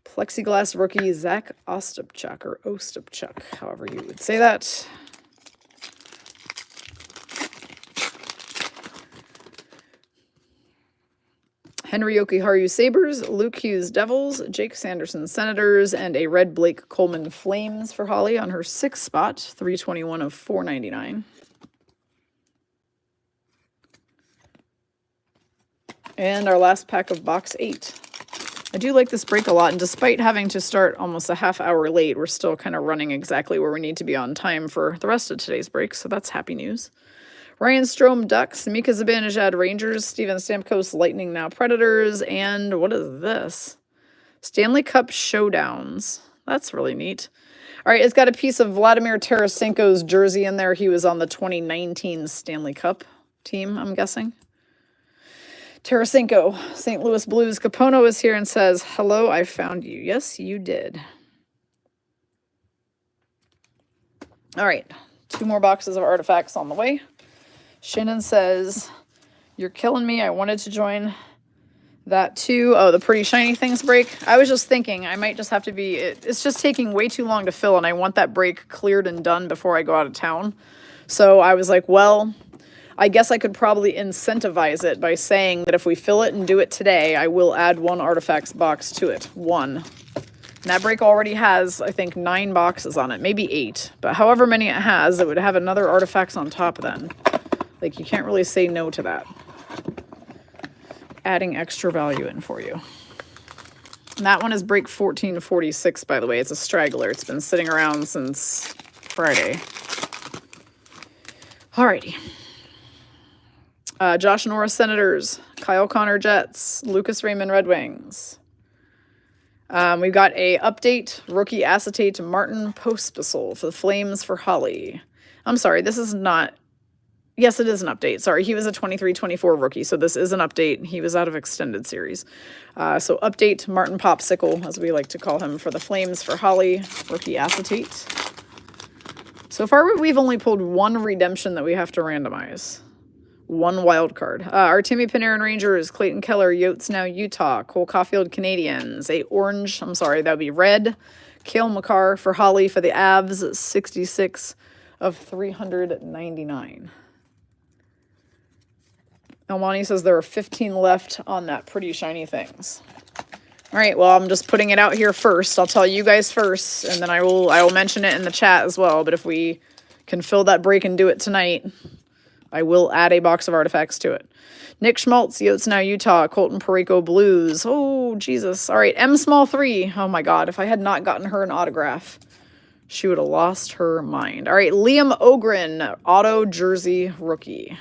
S1: Plexiglass rookie Zach Ostapchuk, or Ostapchuk, however you would say that. Henry Jokiharju, Sabres, Luke Hughes, Devils, Jake Sanderson, Senators, and a red Blake Coleman Flames for Holly on her 6th spot, 321 of 499. And our last pack of box 8. I do like this break a lot, and despite having to start almost a half hour late, we're still kind of running exactly where we need to be on time for the rest of today's break, so that's happy news. Ryan Strome, Ducks, Mika Zibanejad, Rangers, Steven Stamkos, Lightning, now Predators, and what is this? Stanley Cup Showdowns. That's really neat. All right, it's got a piece of Vladimir Tarasenko's jersey in there. He was on the 2019 Stanley Cup team, I'm guessing. Tarasenko, St. Louis Blues. Capono is here and says, hello, I found you. Yes, you did. All right, 2 more boxes of artifacts on the way. Shannon says, you're killing me. I wanted to join that too. Oh, the Pretty Shiny Things break. I was just thinking I might just have to be, it's just taking way too long to fill, and I want that break cleared and done before I go out of town. So I was like, well, I guess I could probably incentivize it by saying that if we fill it and do it today, I will add 1 artifacts box to it. 1. And that break already has, I think, 9 boxes on it, maybe 8. But however many it has, it would have another artifacts on top then. Like, you can't really say no to that. Adding extra value in for you. And that one is break 1446, by the way. It's a straggler. It's been sitting around since Friday. Alrighty. Josh Norris, Senators. Kyle Connor, Jets. Lucas Raymond, Red Wings. We've got a update, rookie acetate Martin Pospisil for the Flames for Holly. I'm sorry, this is not... Yes, it is an update. Sorry, he was a 23-24 rookie, so this is an update. He was out of extended series. So update Martin Popsicle, as we like to call him, for the Flames for Holly, rookie acetate. So far, we've only pulled 1 redemption that we have to randomize. 1 wild card. Artemi Panarin, Rangers, Clayton Keller, Yotes, now Utah, Cole Caulfield, Canadians, a orange, I'm sorry, that would be red, Cale Makar for Holly for the Avs, 66 of 399. Almani says there are 15 left on that Pretty Shiny Things. All right, well, I'm just putting it out here first. I'll tell you guys first, and then I will mention it in the chat as well. But if we can fill that break and do it tonight, I will add a box of artifacts to it. Nick Schmaltz, Yotes Now, Utah, Colton Pareko Blues. Oh, Jesus. All right, M Small 3. Oh, my God. If I had not gotten her an autograph, she would have lost her mind. All right, Liam Ogren, auto jersey rookie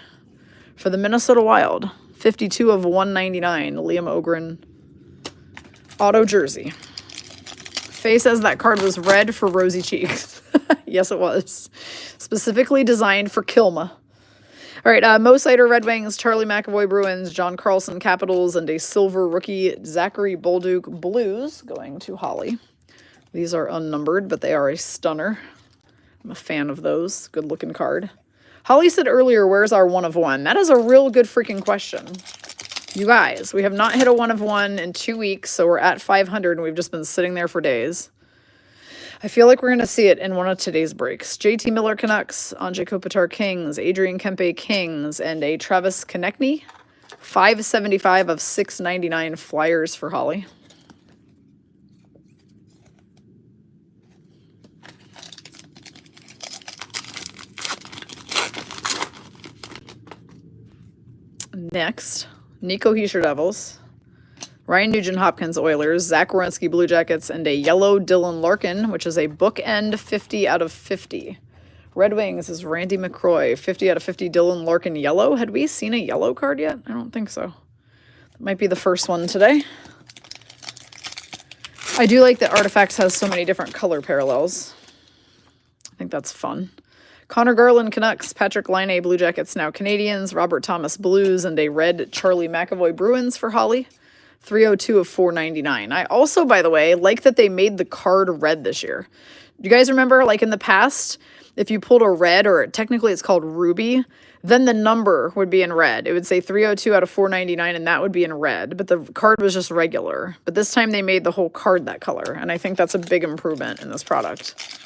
S1: for the Minnesota Wild. 52 of 199, Liam Ogren. Auto jersey. Faye says that card was red for rosy cheeks. Yes, it was. Specifically designed for Kilma. All right, Mo Sider Red Wings, Charlie McAvoy Bruins, John Carlson Capitals, and a silver rookie Zachary Bolduc Blues going to Holly. These are unnumbered, but they are a stunner. I'm a fan of those. Good looking card. Holly said earlier, where's our 1 of 1? That is a real good freaking question. You guys, we have not hit a 1 of 1 in 2 weeks, so we're at 500, and we've just been sitting there for days. I feel like we're going to see it in one of today's breaks. JT Miller Canucks, Anze Kopitar Kings, Adrian Kempe Kings, and a Travis Konechny. 575 of 699 Flyers for Holly. Next, Nico Hischier Devils, Ryan Nugent-Hopkins Oilers, Zach Werenski Blue Jackets, and a yellow Dylan Larkin, which is a bookend 50 out of 50. Red Wings is Randy McCroy, 50 out of 50 Dylan Larkin yellow. Had we seen a yellow card yet? I don't think so. That might be the first one today. I do like that Artifacts has so many different color parallels. I think that's fun. Connor Garland Canucks, Patrick Laine Blue Jackets, now Canadians, Robert Thomas Blues, and a red Charlie McAvoy Bruins for Holly. 302 of 499. I also, by the way, like that they made the card red this year. Do you guys remember, like in the past, if you pulled a red, or technically it's called ruby, then the number would be in red. It would say 302 out of 499, and that would be in red, but the card was just regular. But this time they made the whole card that color, and I think that's a big improvement in this product.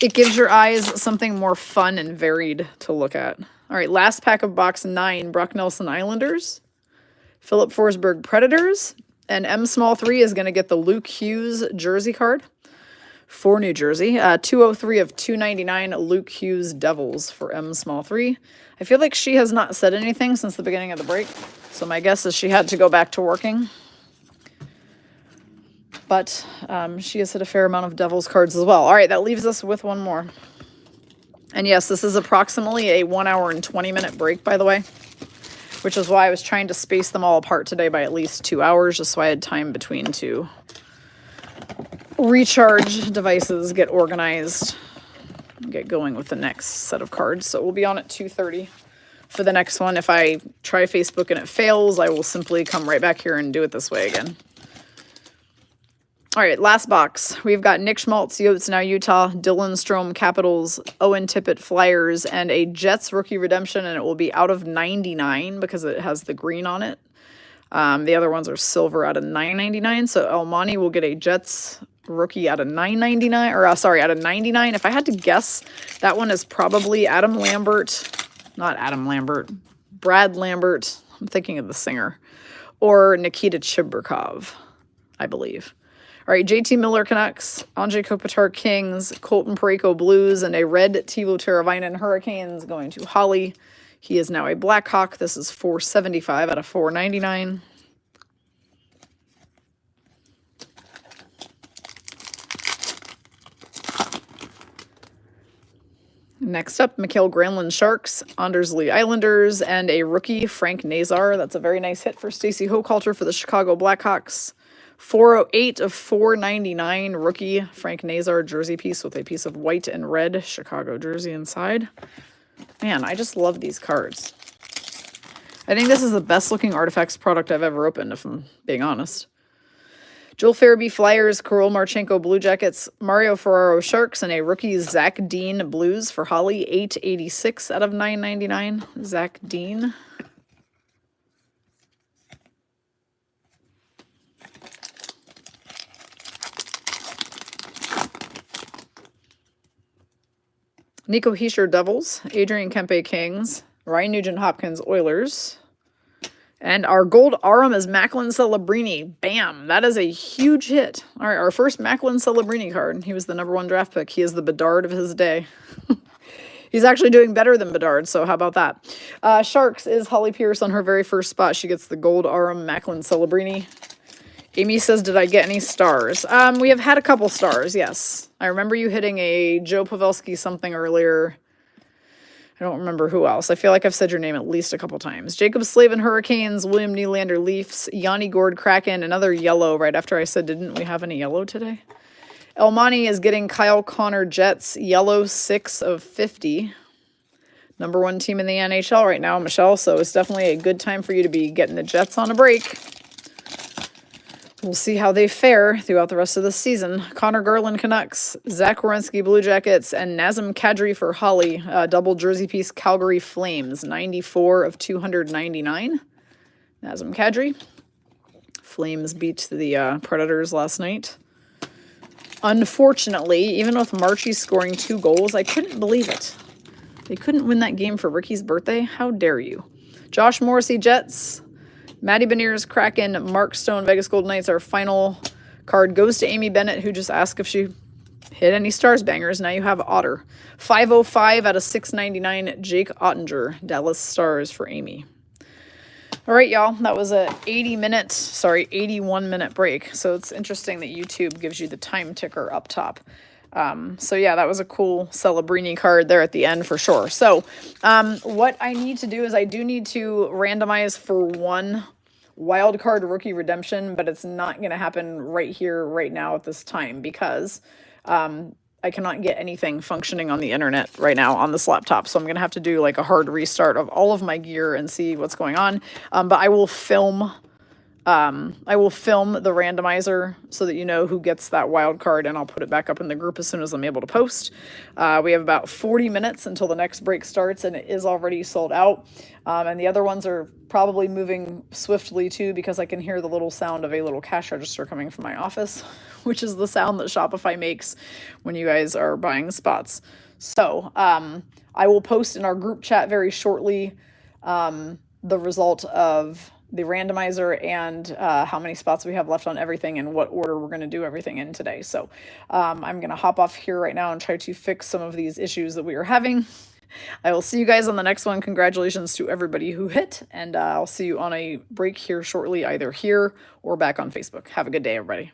S1: It gives your eyes something more fun and varied to look at. All right, last pack of box 9, Brock Nelson Islanders, Philip Forsberg Predators, and M Small 3 is going to get the Luke Hughes jersey card for New Jersey. 203 of 299 Luke Hughes Devils for M Small 3. I feel like she has not said anything since the beginning of the break, so my guess is she had to go back to working. But she has hit a fair amount of Devils cards as well. All right, that leaves us with one more. And yes, this is approximately a 1 hour and 20-minute break, by the way, which is why I was trying to space them all apart today by at least 2 hours, just so I had time between to recharge devices, get organized, and get going with the next set of cards. So we'll be on at 2:30 for the next one. If I try Facebook and it fails, I will simply come right back here and do it this way again. All right, last box. We've got Nick Schmaltz, Yotes Now Utah, Dylan Strome Capitals, Owen Tippett Flyers, and a Jets rookie redemption, and it will be out of 99 because it has the green on it. The other ones are silver out of 999, so Almani will get a Jets rookie out of 999, or sorry, out of 99. If I had to guess, that one is probably Adam Lambert, not Adam Lambert, Brad Lambert. I'm thinking of the singer, or Nikita Chibrikov, I believe. All right, JT Miller Canucks, Anze Kopitar Kings, Colton Pareko Blues, and a red Teuvo Teravainen Hurricanes going to Holly. He is now a Blackhawk. This is 475 out of 499. Next up, Mikael Granlund Sharks, Anders Lee Islanders, and a rookie, Frank Nazar. That's a very nice hit for Stacey Hochhalter for the Chicago Blackhawks. 408 of 499 rookie Frank Nazar jersey piece with a piece of white and red Chicago jersey inside. Man, I just love these cards. I think this is the best looking Artifacts product I've ever opened, if I'm being honest. Joel Farabee Flyers, Kirill Marchenko Blue Jackets, Mario Ferraro Sharks, and a rookie Zach Dean Blues for Holly. 886 out of 999. Zach Dean. Nico Hischier Devils, Adrian Kempe Kings, Ryan Nugent Hopkins Oilers, And our gold Arum is Macklin Celebrini. Bam! That is a huge hit. All right, our first Macklin Celebrini card. He was the #1 draft pick. He is the Bedard of his day. He's actually doing better than Bedard, so how about that? Sharks is Holly Pierce on her very first spot. She gets the gold Arum Macklin Celebrini. Amy says, did I get any stars? We have had a couple stars, yes. I remember you hitting a Joe Pavelski something earlier. I don't remember who else. I feel like I've said your name at least a couple times. Jacob Slavin Hurricanes, William Nylander Leafs, Yanni Gord Kraken, another yellow right after I said, didn't we have any yellow today? Elmani is getting Kyle Connor Jets, yellow 6 of 50. #1 team in the NHL right now, Michelle, so it's definitely a good time for you to be getting the Jets on a break. We'll see how they fare throughout the rest of the season. Connor Garland Canucks, Zach Werenski Blue Jackets, and Nazem Kadri for Holly. Double jersey piece Calgary Flames, 94 of 299. Nazem Kadri. Flames beat the Predators last night. Unfortunately, even with Marchie scoring 2 goals, I couldn't believe it. They couldn't win that game for Ricky's birthday. How dare you? Josh Morrissey Jets. Maddie Beniers, Kraken, Mark Stone, Vegas Golden Knights. Our final card goes to Amy Bennett, who just asked if she hit any Stars bangers. Now you have Otter. 505 out of 699, Jake Ottinger, Dallas Stars for Amy. All right, y'all. That was a 81-minute break. So it's interesting that YouTube gives you the time ticker up top. So yeah, that was a cool Celebrini card there at the end for sure. So what I need to do is I do need to randomize for 1 wild card rookie redemption, but it's not going to happen right here, right now at this time because I cannot get anything functioning on the internet right now on this laptop. So I'm going to have to do like a hard restart of all of my gear and see what's going on. But I will film the randomizer so that you know who gets that wild card, and I'll put it back up in the group as soon as I'm able to post. We have about 40 minutes until the next break starts, and it is already sold out. And the other ones are probably moving swiftly too, because I can hear the little sound of a little cash register coming from my office, which is the sound that Shopify makes when you guys are buying spots. So I will post in our group chat very shortly the result of the randomizer and how many spots we have left on everything and what order we're going to do everything in today. So I'm going to hop off here right now and try to fix some of these issues that we are having. I will see you guys on the next one. Congratulations to everybody who hit, and I'll see you on a break here shortly, either here or back on Facebook. Have a good day, everybody.